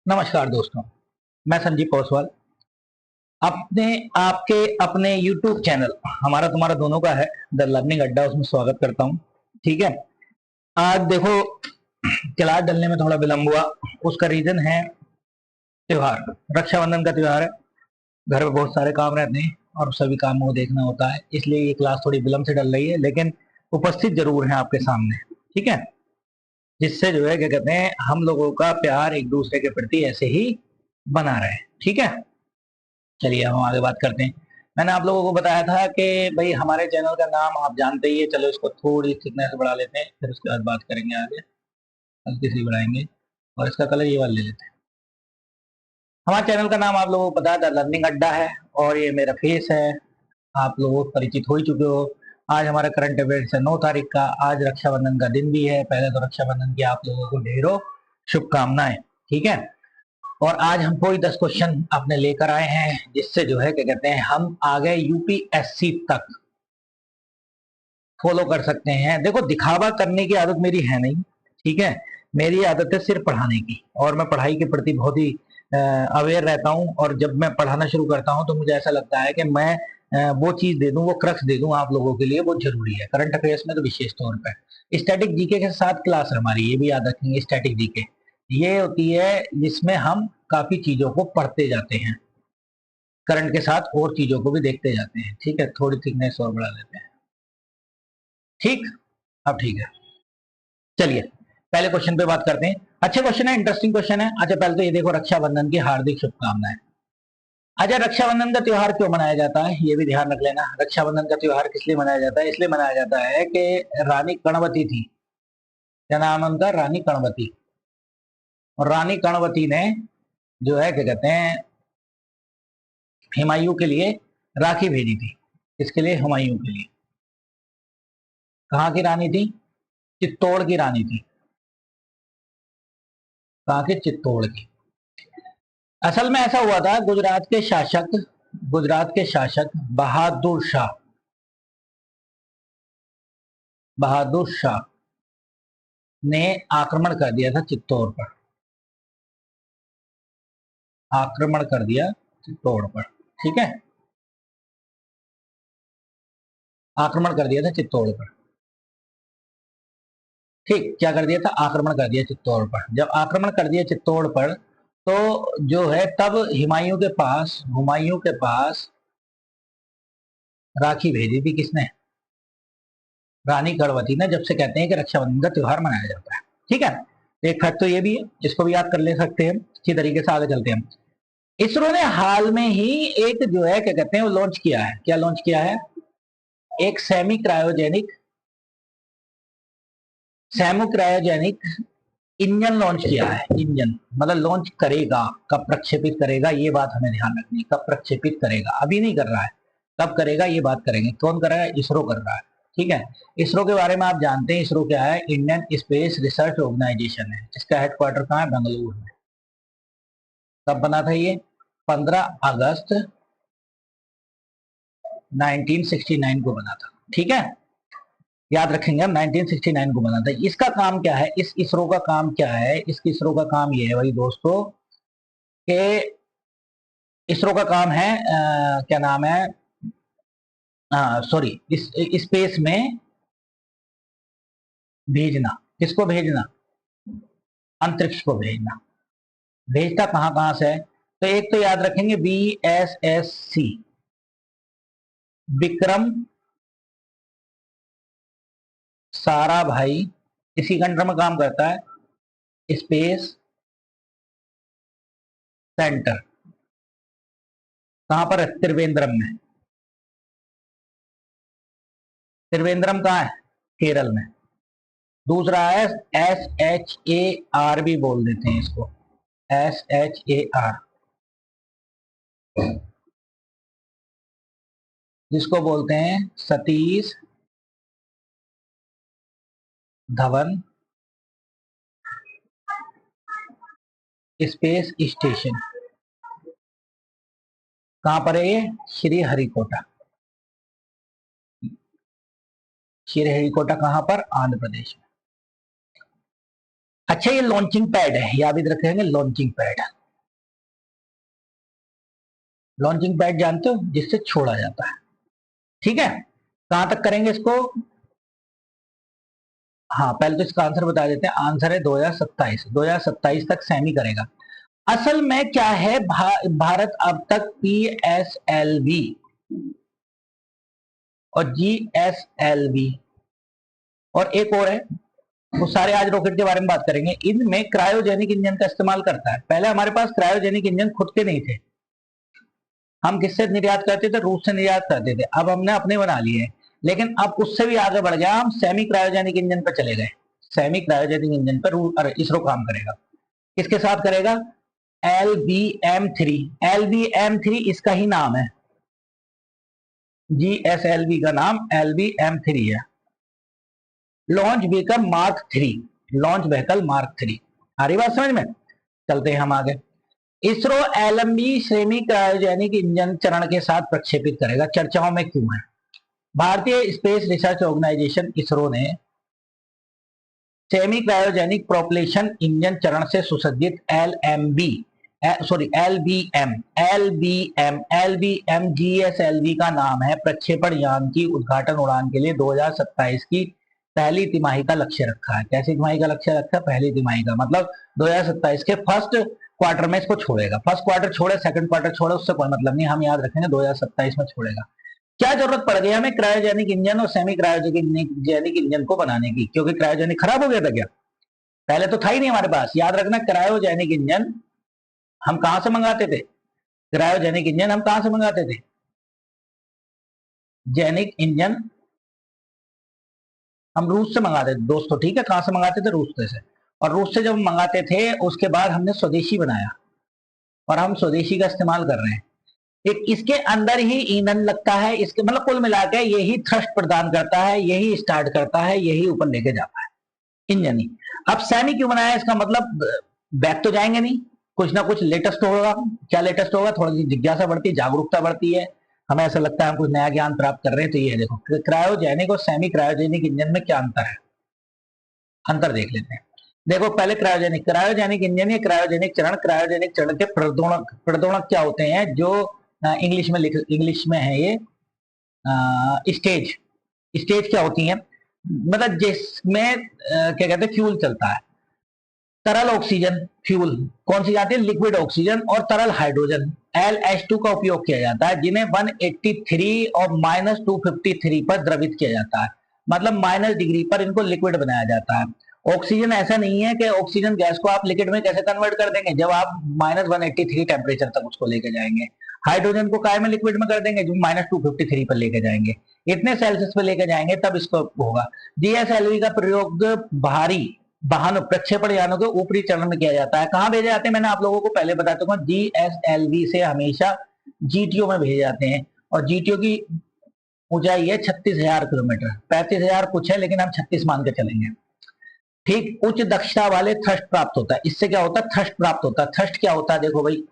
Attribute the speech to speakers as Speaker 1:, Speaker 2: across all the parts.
Speaker 1: नमस्कार दोस्तों, मैं संजीव पौसवाल। अपने आपके अपने YouTube चैनल हमारा तुम्हारा दोनों का है द लर्निंग अड्डा, उसमें स्वागत करता हूँ। ठीक है, आज देखो क्लास डलने में थोड़ा विलंब हुआ। उसका रीजन है त्योहार, रक्षाबंधन का त्योहार है। घर में बहुत सारे काम रहते हैं और सभी कामों को देखना होता है, इसलिए ये क्लास थोड़ी विलंब से डल रही है, लेकिन उपस्थित जरूर है आपके सामने। ठीक है, जिससे जो है क्या कहते हैं, हम लोगों का प्यार एक दूसरे के प्रति ऐसे ही बना रहे। ठीक है, चलिए हम आगे बात करते हैं। मैंने आप लोगों को बताया था कि भाई हमारे चैनल का नाम आप जानते ही है। चलो इसको थोड़ी थिकनेस बढ़ा लेते हैं, फिर उसके बाद बात करेंगे आगे। हल्की सी बढ़ाएंगे और इसका कलर ये वाला ले लेते हैं। हमारे चैनल का नाम आप लोगों को पता है द लर्निंग अड्डा है, और ये मेरा फेस है, आप लोग परिचित हो ही चुके हो। आज हमारा करंट अफेयर्स है 9 तारीख का। आज रक्षाबंधन का दिन भी है। पहले तो रक्षाबंधन की आप लोगों को ढेरों शुभकामनाएं। ठीक है, और आज हम कोई 10 क्वेश्चन अपने लेकर आए हैं, जिससे जो है क्या कहते हैं, हम आगे यूपीएससी तक फॉलो कर सकते हैं। देखो, दिखावा करने की आदत मेरी है नहीं। ठीक है, मेरी आदत है सिर्फ पढ़ाने की, और मैं पढ़ाई के प्रति बहुत ही अवेयर रहता हूँ। और जब मैं पढ़ाना शुरू करता हूँ तो मुझे ऐसा लगता है कि मैं वो चीज दे दूं, वो क्रक्स दे दूं आप लोगों के लिए, बहुत जरूरी है। करंट अफेयर्स में तो विशेष तौर पर स्टैटिक जीके के साथ क्लास है हमारी, ये भी याद रखेंगे। स्टैटिक जीके ये होती है जिसमें हम काफी चीजों को पढ़ते जाते हैं, करंट के साथ और चीजों को भी देखते जाते हैं। ठीक है, थोड़ी थिकनेस और बढ़ा लेते हैं। ठीक, अब ठीक है। चलिए पहले क्वेश्चन पे बात करते हैं। अच्छे क्वेश्चन है, इंटरेस्टिंग क्वेश्चन है। अच्छा, पहले तो ये देखो, रक्षाबंधन की हार्दिक शुभकामनाएं। अच्छा, रक्षाबंधन का त्योहार क्यों मनाया जाता है, ये भी ध्यान रख लेना। रक्षाबंधन का त्योहार किस लिए मनाया जाता है? इसलिए मनाया जाता है कि रानी कर्णवती थी। क्या नाम है उनका? रानी कर्णवती। और रानी कर्णवती ने जो है क्या कहते हैं, हुमायूं के लिए राखी भेजी थी। किसके लिए? हुमायूं के लिए। कहाँ की रानी थी? चित्तौड़ की रानी थी। कहाँ की? चित्तौड़ की। असल में ऐसा हुआ था, गुजरात के शासक बहादुर शाह ने आक्रमण कर दिया था चित्तौड़ पर। आक्रमण कर दिया चित्तौड़ पर। ठीक है, आक्रमण कर दिया था चित्तौड़ पर। ठीक, क्या कर दिया था? आक्रमण कर दिया चित्तौड़ पर। जब आक्रमण कर दिया चित्तौड़ पर, तो जो है तब हुमायूं के पास राखी भेजी थी। किसने? रानी कर्णवती ने। जब से कहते हैं कि रक्षाबंधन का त्योहार मनाया जाता है। ठीक है, एक फैक्ट तो ये भी है, इसको भी याद कर ले सकते हैं। इसी तरीके से आगे चलते हैं। इसरो ने हाल में ही एक जो है क्या कहते हैं, वो लॉन्च किया है। क्या लॉन्च किया है? एक सेमी क्रायोजेनिक इंजन लॉन्च किया है। इंजन मतलब लॉन्च करेगा, कब प्रक्षेपित करेगा ये बात हमें ध्यान रखनी है। कब प्रक्षेपित करेगा, अभी नहीं कर रहा है, कब करेगा ये बात करेंगे। कौन कर रहा है? इसरो कर रहा है। ठीक है, इसरो के बारे में आप जानते हैं। इसरो क्या है? इंडियन स्पेस रिसर्च ऑर्गेनाइजेशन है। इसका हेडक्वार्टर कहाँ है? बेंगलुरु में। कब बना था ये? 15 अगस्त 1969 को बना था। ठीक है, याद रखेंगे हम, 1969 को बना था। इसका काम क्या है? इस इसरो का काम क्या है? इस इसरो का काम ये है भाई दोस्तों, कि इसरो का काम है क्या नाम है, सॉरी, इस स्पेस में भेजना। किसको भेजना? अंतरिक्ष को भेजना। भेजता कहां कहां से है? तो एक तो याद रखेंगे VSSC, विक्रम साराभाई, इसी कंट्री में काम करता है। स्पेस सेंटर कहां पर है? त्रिवेंद्रम में। त्रिवेंद्रम कहाँ है? केरल में। दूसरा है SHAR, भी बोल देते हैं इसको, SHAR, जिसको बोलते हैं सतीश धवन स्पेस स्टेशन। कहां पर है ये? श्रीहरिकोटा। श्रीहरिकोटा कहां पर? आंध्र प्रदेश में। अच्छा, ये लॉन्चिंग पैड है, याद रखेंगे लॉन्चिंग पैड। लॉन्चिंग पैड जानते हो, जिससे छोड़ा जाता है। ठीक है, कहां तक करेंगे इसको? हाँ, पहले तो इसका आंसर बता देते हैं। आंसर है 2027। 2027 तक सेमी करेगा। असल में क्या है, भारत अब तक PSLV और GSLV और एक और है, वो सारे आज रॉकेट के बारे में बात करेंगे। इनमें क्रायोजेनिक इंजन का इस्तेमाल करता है। पहले हमारे पास क्रायोजेनिक इंजन खुद के नहीं थे, हम किससे निर्यात करते थे? रूस से निर्यात करते थे। अब हमने अपने बना लिए, लेकिन अब उससे भी आगे बढ़ गया, हम सेमी क्रायोजेनिक इंजन पर चले गए। सेमी क्रायोजेनिक इंजन पर इसरो काम करेगा। किसके साथ करेगा? LBM-3। LBM-3 इसका ही नाम है, GSLV का नाम LBM-3 है। Launch vehicle mark 3। Launch vehicle mark 3। आ रही बात समझ में? चलते हैं हम आगे। ISRO LMB semi cryogenic engine चरण के साथ प्रक्षेपित करेगा। चर्चाओं में क्यों है? भारतीय स्पेस रिसर्च ऑर्गेनाइजेशन इसरो ने सेमी क्रायोजेनिक प्रोपल्शन इंजन चरण से सुसज्जित LBM GSLV का नाम है, प्रक्षेपण यान की उद्घाटन उड़ान के लिए 2027 की पहली तिमाही का लक्ष्य रखा है। कैसी तिमाही का लक्ष्य रखा है? पहली तिमाही का, मतलब 2027 के फर्स्ट क्वार्टर में इसको छोड़ेगा। फर्स्ट क्वार्टर छोड़े, सेकंड क्वार्टर छोड़े, उससे कोई मतलब नहीं, हम याद रखेंगे 2027 में छोड़ेगा। क्या जरूरत पड़ गई हमें क्रायोजेनिक इंजन और सेमी क्रायोजेनिक इंजन को बनाने की? क्योंकि क्रायोजेनिक खराब हो गया था क्या? पहले तो था ही नहीं हमारे पास। याद रखना, क्रायोजेनिक इंजन हम कहां से मंगाते थे? क्रायोजेनिक इंजन हम कहां से मंगाते थे? जेनिक इंजन हम रूस से मंगाते थे दोस्तों। ठीक है, कहां से मंगाते थे? रूस से। और रूस से जब मंगाते थे, उसके बाद हमने स्वदेशी बनाया और हम स्वदेशी का इस्तेमाल कर रहे हैं। एक इसके अंदर ही ईंधन लगता है, इसके मतलब कुल मिलाकर यही थ्रस्ट प्रदान करता है, यही स्टार्ट करता है, यही ऊपर लेके जाता है, इंजन ही। अब सेमी क्यों बनाया? इसका मतलब बैक तो जाएंगे नहीं, कुछ ना कुछ लेटेस्ट होगा। क्या लेटेस्ट होगा? थोड़ी सी जिज्ञासा बढ़ती है, जागरूकता बढ़ती है, हमें ऐसा लगता है हम कुछ नया ज्ञान प्राप्त कर रहे हैं। तो ये देखो, क्रायोजेनिक और सेमी क्रायोजेनिक इंजन में क्या अंतर है, अंतर देख लेते हैं। देखो, पहले क्रायोजेनिक इंजन या क्रायोजेनिक चरण के प्रदोणक क्या होते हैं? जो इंग्लिश में है ये स्टेज। स्टेज क्या होती है? मतलब जिसमें क्या कहते हैं, फ्यूल चलता है। तरल ऑक्सीजन फ्यूल कौन सी जाती है? लिक्विड ऑक्सीजन और तरल हाइड्रोजन LH2 का उपयोग किया जाता है, जिन्हें 183 और -253 पर द्रवित किया जाता है। मतलब -डिग्री पर इनको लिक्विड बनाया जाता है। ऑक्सीजन ऐसा नहीं है कि ऑक्सीजन गैस को आप लिक्विड में कैसे कन्वर्ट कर देंगे, जब आप -183 टेम्परेचर तक उसको लेके जाएंगे। हाइड्रोजन को काय में लिक्विड में कर देंगे, जो -253 पर लेके जाएंगे, इतने सेल्सियस पे लेके जाएंगे, तब इसको होगा। GSLV का प्रयोग भारी वाहन प्रक्षेपण यानों के ऊपरी चरण में किया जाता है। कहां भेजे जाते हैं? मैंने आप लोगों को पहले बता चुका हूं, GSLV से हमेशा GTO में भेजे जाते हैं। और GTO की ऊंचाई है 36,000 किलोमीटर। 35,000 कुछ है, लेकिन हम 36 मान के चलेंगे। ठीक, उच्च दक्षता वाले थ्रस्ट प्राप्त होता है। इससे क्या होता है? थ्रस्ट प्राप्त होता है। थ्रस्ट क्या होता है? देखो भाई,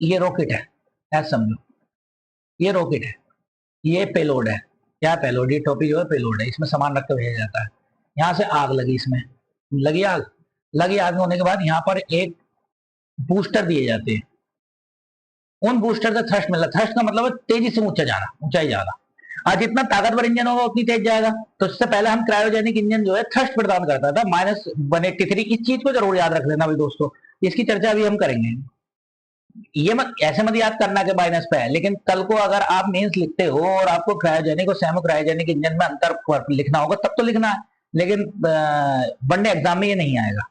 Speaker 1: ये रॉकेट है, ऐसा समझो, ये रॉकेट है, ये पेलोड है। क्या पेलोड? ये टोपी जो है पेलोड है, इसमें सामान रख के भेजा जाता है। यहां से आग लगी, इसमें लगी आग। लगी आग होने के बाद यहाँ पर एक बूस्टर दिए जाते हैं। उन बूस्टर से थ्रस्ट मिलता है। थ्रस्ट का मतलब है तेजी से ऊंचा जाना, ऊंचाई जाना। आज जितना ताकतवर इंजन होगा उतनी तेज जाएगा। तो इससे पहले हम क्रायोजेनिक इंजन जो है थ्रस्ट प्रदान करता था, -183। इस चीज को जरूर याद रख लेना भाई दोस्तों, इसकी चर्चा अभी हम करेंगे। ये मत ऐसे मत याद करना के माइनस पे है, लेकिन कल को अगर आप मेंस लिखते हो और आपको क्रायोजेनिक और सेमी क्रायोजेनिक इंजन में अंतर लिखना होगा, तब तो लिखना है, लेकिन वनडे एग्जाम में ये नहीं आएगा।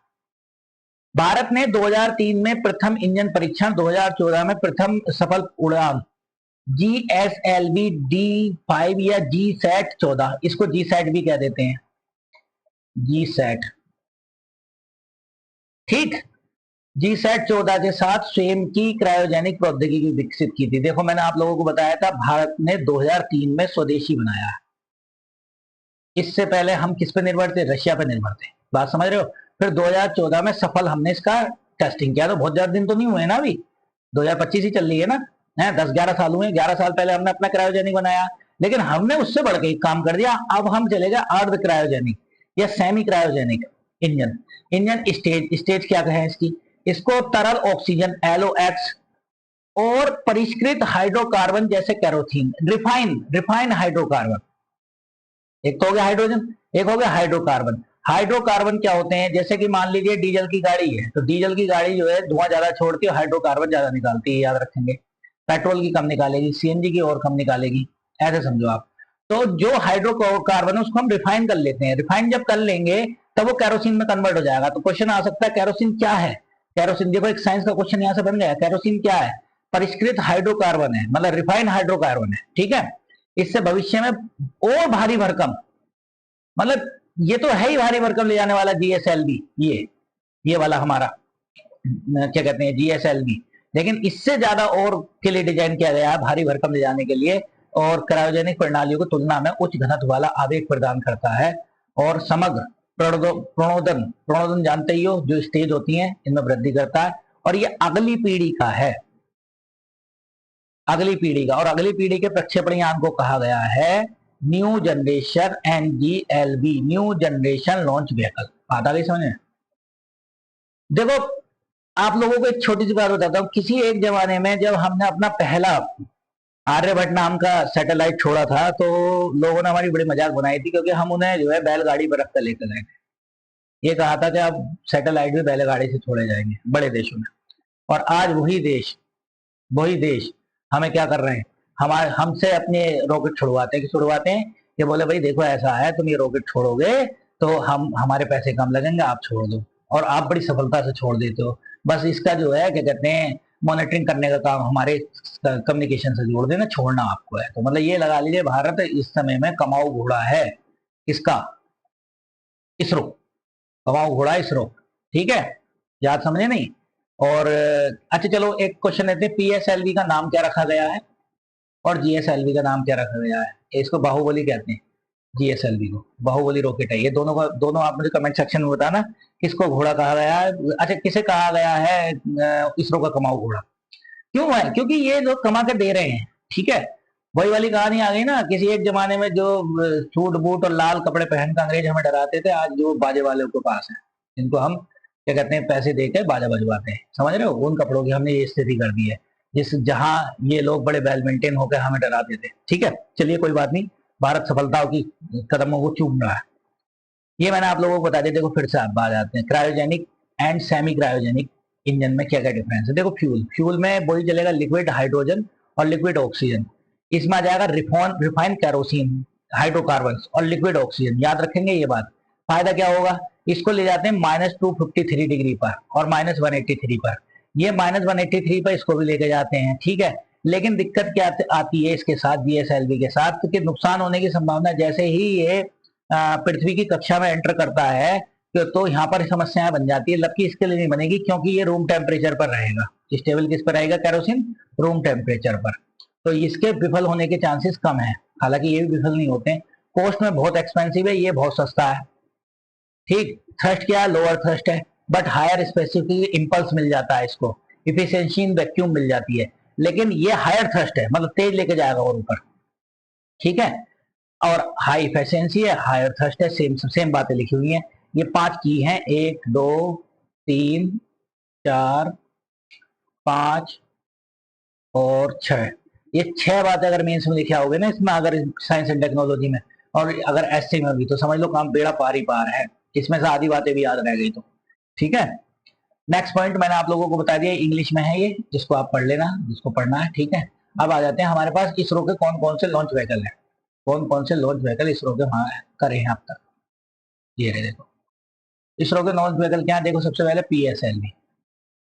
Speaker 1: भारत ने 2003 में प्रथम इंजन परीक्षण, 2014 में प्रथम सफल उड़ान GSLV D5 या GSAT-14, इसको GSAT भी कह देते हैं, GSAT। ठीक, GSAT-14 के साथ स्वयं की क्रायोजेनिक प्रौद्योगिकी विकसित की थी। देखो, मैंने आप लोगों को बताया था, भारत ने 2003 में स्वदेशी बनाया है। इससे पहले हम किस पे निर्भर थे? रशिया पे निर्भर थे। बात समझ रहे हो? फिर 2014 में सफल हमने इसका टेस्टिंग किया। तो बहुत ज्यादा दिन तो नहीं हुए ना, अभी 2025 ही चल रही है ना, 10-11 साल हुए। 11 साल पहले हमने अपना क्रायोजेनिक बनाया, लेकिन हमने उससे बढ़ के एक काम कर दिया। अब हम चले गए अर्ध क्रायोजेनिक। या semi cryogenic engine. Engine stage क्या कहें इसकी, इसको तरल ऑक्सीजन LOX और परिष्कृत हाइड्रोकार्बन जैसे कैरोथीन, रिफाइन हाइड्रोकार्बन, एक तो हो गया हाइड्रोजन, एक हो गया हाइड्रोकार्बन। हाइड्रोकार्बन क्या होते हैं, जैसे कि मान लीजिए डीजल की गाड़ी है, तो डीजल की गाड़ी जो है धुआं ज्यादा छोड़ती है, हाइड्रोकार्बन ज्यादा निकालती है, याद रखेंगे। पेट्रोल की कम निकालेगी, CNG की और कम निकालेगी, ऐसे समझो आप। तो जो हाइड्रोकार्बन है उसको हम रिफाइन कर लेते हैं, रिफाइन जब कर लेंगे तब वो कैरोसिन में कन्वर्ट हो जाएगा। तो क्वेश्चन आ सकता है कैरोसिन क्या है। कैरोसिन देखो एक साइंस का क्वेश्चन यहाँ से बन गया, कैरोसिन क्या है, परिष्कृत हाइड्रोकार्बन है, मतलब रिफाइंड हाइड्रोकार्बन है, ठीक है। इससे भविष्य में और भारी भरकम, मतलब ये तो है ही भारी भरकम ले जाने वाला GSLV, ये वाला हमारा क्या कहते हैं GSLV, लेकिन इससे ज्यादा और के लिए डिजाइन किया गया है भारी भरकम ले जाने के लिए, और क्रायोजेनिक प्रणालियों की तुलना में उच्च घनत्व वाला आवेग प्रदान करता है और समग्र प्रणोदन जानते ही हो, जो स्टेज होती है इनमें वृद्धि करता है। और ये अगली पीढ़ी का है, अगली पीढ़ी का, और अगली पीढ़ी के प्रक्षेपण यान को कहा गया है new generation NGLV, new generation launch vehicle. आता गई समझ में। देखो आप लोगों को एक छोटी सी बात बताता हूँ, किसी एक जमाने में जब हमने अपना पहला आर्यभट्ट नाम का सैटेलाइट छोड़ा था, तो लोगों ने हमारी बड़ी मजाक बनाई थी, क्योंकि हम उन्हें जो है बैलगाड़ी पर रखकर लेकर गए थे। ये कहा था कि अब सैटेलाइट भी बैलगाड़ी से छोड़े जाएंगे बड़े देशों में। और आज वही देश हमें क्या कर रहे हैं, हमारे हमसे अपने रॉकेट छुड़वाते हैं, कि छुड़वाते हैं कि बोले भाई देखो ऐसा है, तुम ये रॉकेट छोड़ोगे तो हम हमारे पैसे कम लगेंगे, आप छोड़ दो, और आप बड़ी सफलता से छोड़ देते हो। बस इसका जो है क्या कहते हैं मॉनिटरिंग करने का काम हमारे कम्युनिकेशन से जोड़ देना, छोड़ना आपको है। तो मतलब ये लगा लीजिए भारत इस समय में कमाऊ घोड़ा है, किसका, इसरो, कमाऊ घोड़ा इसरो, ठीक है, याद समझे नहीं। और अच्छा चलो एक क्वेश्चन लेते हैं, PSLV का नाम क्या रखा गया है और GSLV का नाम क्या रखा गया है। इसको बाहुबली कहते हैं, GSLV को बाहुबली रॉकेट है। ये दोनों का, दोनों आप मुझे कमेंट सेक्शन में बताना किसको घोड़ा कहा गया है। अच्छा किसे कहा गया है इसरो का कमाऊ घोड़ा, क्यों है, क्योंकि ये लोग कमा के दे रहे हैं, ठीक है। वही वाली कहानी आ गई ना, किसी एक जमाने में जो सूट बूट और लाल कपड़े पहन कर अंग्रेज हमें डराते थे, आज जो बाजे वालों के पास है, इनको हम क्या कहते हैं पैसे देकर बाजा बजवाते हैं, समझ रहे हो। उन कपड़ों की हमने ये स्थिति कर दी है, जिस जहां ये लोग बड़े वेल मेंटेन होकर हमें डराते थे, ठीक है। चलिए कोई बात नहीं, भारत सफलताओं की कदमों को चूम रहा है, ये मैंने आप लोगों को बता दिया। देखो फिर से आप बात आते हैं cryogenic and semi cryogenic engine में क्या क्या डिफरेंस है। देखो फ्यूल में वही चलेगा लिक्विड हाइड्रोजन और लिक्विड ऑक्सीजन, इसमें आ जाएगा रिफाइंड कैरोसिन, हाइड्रोकार्बन और लिक्विड ऑक्सीजन, याद रखेंगे ये बात। फायदा क्या होगा, इसको ले जाते हैं -253 डिग्री पर और -183 पर, ये -183 पर इसको भी लेके जाते हैं, ठीक है। लेकिन दिक्कत क्या आती है इसके साथ, GSLV के साथ, कि नुकसान होने की संभावना जैसे ही ये पृथ्वी की कक्षा में एंटर करता है तो यहाँ पर समस्याएं बन जाती है। जबकि इसके लिए नहीं बनेगी, क्योंकि ये रूम टेम्परेचर पर रहेगा, स्टेबल किस पर रहेगा, कैरोसिन रूम टेम्परेचर पर, तो इसके विफल होने के चांसेस कम है। हालांकि ये भी विफल नहीं होते हैं, कॉस्ट में बहुत एक्सपेंसिव है, ये बहुत सस्ता है, ठीक। थ्रस्ट क्या है, लोअर थ्रस्ट है, बट हायर स्पेसिफिक इम्पल्स मिल जाता है इसको, इफिशिएंसी इन वैक्यूम मिल जाती है। लेकिन ये हायर थ्रस्ट है, मतलब तेज लेके जाएगा और ऊपर, ठीक है। और हाई इफिशिएंसी है, हायर थ्रस्ट है, सेम सेम बातें लिखी हुई हैं। ये 5 की हैं, 1 2 3 4 5 और 6, ये 6 बातें अगर मेंस में लिखे आओगे ना इसमें, अगर साइंस एंड टेक्नोलॉजी में, और अगर एससी में भी, तो समझ लो काम बेड़ा पार ही पार है, इसमें से आधी बातें भी याद रह गई तो, ठीक है। नेक्स्ट पॉइंट मैंने आप लोगों को बता दिया, इंग्लिश में है ये, जिसको आप पढ़ लेना, जिसको पढ़ना है, ठीक है। अब आ जाते हैं हमारे पास इसरो के कौन कौन से लॉन्च व्हीकल है, कौन कौन से लॉन्च व्हीकल इसरो के वहां करे हैं अब तक। ये रहे देखो, इसरो के लॉन्च व्हीकल क्या है, देखो सबसे पहले PSLV,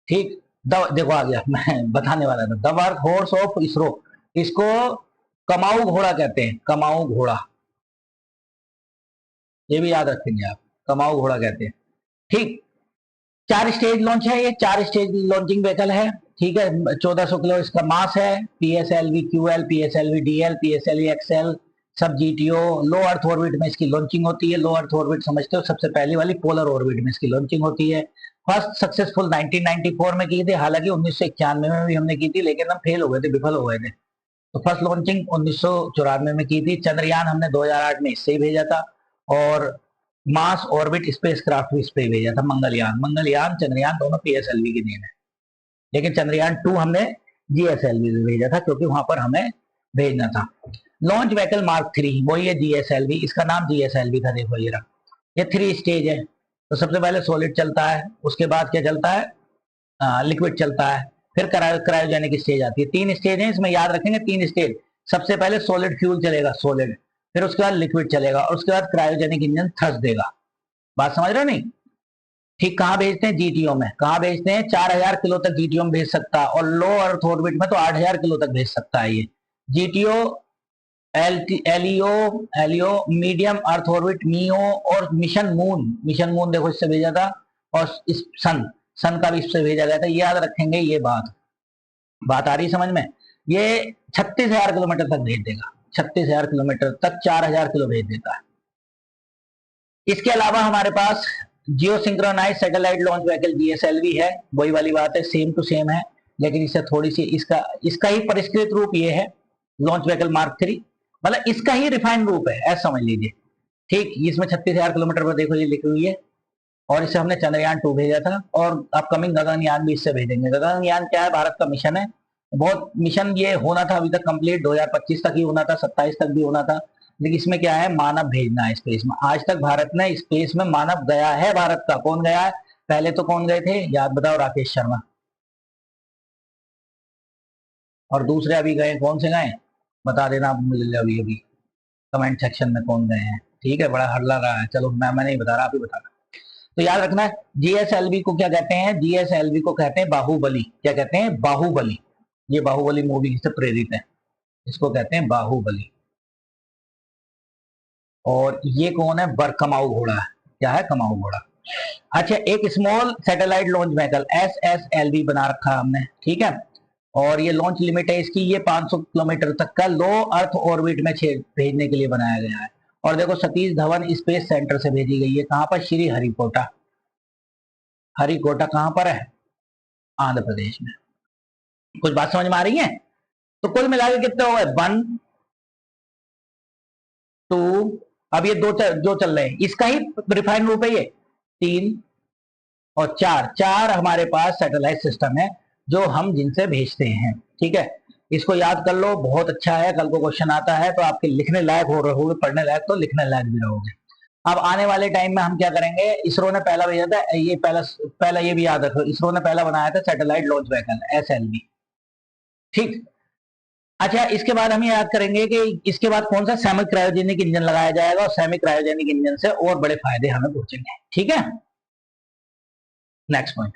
Speaker 1: ठीक। देखो आ गया, मैं बताने वाला था, the work horse of ISRO, इसको कमाऊ घोड़ा कहते हैं, कमाऊ घोड़ा, ये भी याद रखेंगे आप, कमाऊ घोड़ा कहते हैं, ठीक। 4 स्टेज लॉन्च है, ये 4 स्टेज लॉन्चिंग व्हीकल है, ठीक है। 1400 किलो इसका मास है। PSLV QL, PSLV DL, PSLV XL, सब GTO। लो अर्थ ऑर्बिट में इसकी लॉन्चिंग होती है, लो अर्थ ऑर्बिट समझते हो, सबसे पहली वाली पोलर ऑर्बिट में इसकी लॉन्चिंग होती है। फर्स्ट सक्सेसफुल 1994 में की थी, हालांकि 1991 में भी हमने की थी, लेकिन हम फेल हो गए थे, विफल हो गए थे। तो फर्स्ट लॉन्चिंग 1994 में की थी। चंद्रयान हमने 2008 में इससे ही भेजा था, और मास ऑर्बिट स्पेसक्राफ्ट भी इस पे भेजा था, मंगलयान। मंगलयान चंद्रयान दोनों पीएसएलवी की देन है, लेकिन चंद्रयान 2 हमने जीएसएलवी से भेजा था क्योंकि वहां पर हमें भेजना था। लॉन्च व्हीकल मार्क 3 वही है जीएसएलवी, इसका नाम जीएसएलवी था। देखो ये रहा, ये 3 स्टेज है। तो सबसे पहले सॉलिड चलता है, उसके बाद क्या चलता है, लिक्विड चलता है, फिर क्रायोजेनिक स्टेज आती है। 3 स्टेज है इसमें, याद रखेंगे 3 स्टेज। सबसे पहले सॉलिड फ्यूल चलेगा, सॉलिड, फिर उसके बाद लिक्विड चलेगा और उसके बाद क्रायोजेनिक इंजन थ्रस्ट देगा। बात समझ रहे हो नहीं? ठीक। कहाँ भेजते हैं? जीटीओ में। कहाँ भेजते हैं? 4000 किलो तक जीटीओ में भेज सकता है, और लो अर्थ ऑर्बिट में तो 8000 किलो तक भेज सकता है ये GTO. LEO, LEO medium earth orbit, MEO, और मिशन मून। मिशन मून देखो इससे भेजा था, और इस सन, सन का भी इससे भेजा गया था। ये याद रखेंगे, ये बात आ रही समझ में? ये 36,000 किलोमीटर तक भेज देगा, 36,000 किलोमीटर तक 4000 किलो भेज देता है। इसके अलावा हमारे पास geo synchronise satellite launch vehicle GSLV है, वही वाली बात है, सेम टू सेम है, लेकिन इससे थोड़ी सी इसका ही परिष्कृत रूप ये है, लॉन्च व्हीकल मार्क 3, मतलब इसका ही रिफाइंड रूप है, ऐसा समझ लीजिए। ठीक। इसमें 36,000 किलोमीटर पर देखो ये लिखी हुई है, और इसे हमने चंद्रयान 2 भेजा था, और अपकमिंग गगनयान भी इससे भेजेंगे। गगनयान क्या है? भारत का मिशन है। बहुत मिशन ये होना था अभी तक कंप्लीट, 2025 तक ही होना था, 27 तक भी होना था, लेकिन इसमें क्या है, मानव भेजना है स्पेस में। आज तक भारत ने स्पेस में मानव गया है, भारत का। कौन गया है? पहले तो कौन गए थे, याद बताओ? राकेश शर्मा। और दूसरे अभी गए, कौन से गए बता देना आप मुझे अभी अभी कमेंट सेक्शन में, कौन गए हैं। ठीक है, बड़ा हल्ला रहा है, चलो मैं नहीं बता रहा, आप ही बता रहा। तो याद रखना है, जीएसएलवी को क्या कहते हैं? जीएसएलवी को कहते हैं बाहुबली। क्या कहते हैं? बाहुबली। ये बाहुबली मूवी से प्रेरित है, इसको कहते हैं बाहुबली। और ये कौन है? कमाऊ घोड़ा है। क्या है? कमाऊ घोड़ा। अच्छा, एक small satellite launch vehicle SSLV बना रखा है हमने, ठीक है। और ये लॉन्च लिमिट है इसकी, ये 500 किलोमीटर तक का लो अर्थ ऑर्बिट में भेजने के लिए बनाया गया है। और देखो सतीश धवन स्पेस सेंटर से भेजी गई है। कहां पर? श्री हरिकोटा। हरिकोटा कहां पर है? आंध्र प्रदेश में। कुछ बात समझ में आ रही है? तो कुल मिलाकर कितने हो गए? 1 2, अब ये जो चल रहे हैं, इसका ही रिफाइंड रूप है ये। 3 और 4, 4 हमारे पास सैटेलाइट सिस्टम है जो हम जिनसे भेजते हैं। ठीक है, इसको याद कर लो, बहुत अच्छा है। कल को क्वेश्चन आता है तो आपके लिखने लायक हो रहोगे, पढ़ने लायक तो लिखने लायक भी रहोगे। अब आने वाले टाइम में हम क्या करेंगे, इसरो ने पहला भेजा था, ये पहला ये भी याद रखो, इसरो ने पहला बनाया था सैटेलाइट लॉन्च व्हीकल एसएलवी। ठीक। अच्छा, इसके बाद हम ये याद करेंगे कि इसके बाद कौन सा सेमी क्रायोजेनिक इंजन लगाया जाएगा, और सेमी क्रायोजेनिक इंजन से और बड़े फायदे हमें पहुंचेंगे। ठीक है, नेक्स्ट पॉइंट।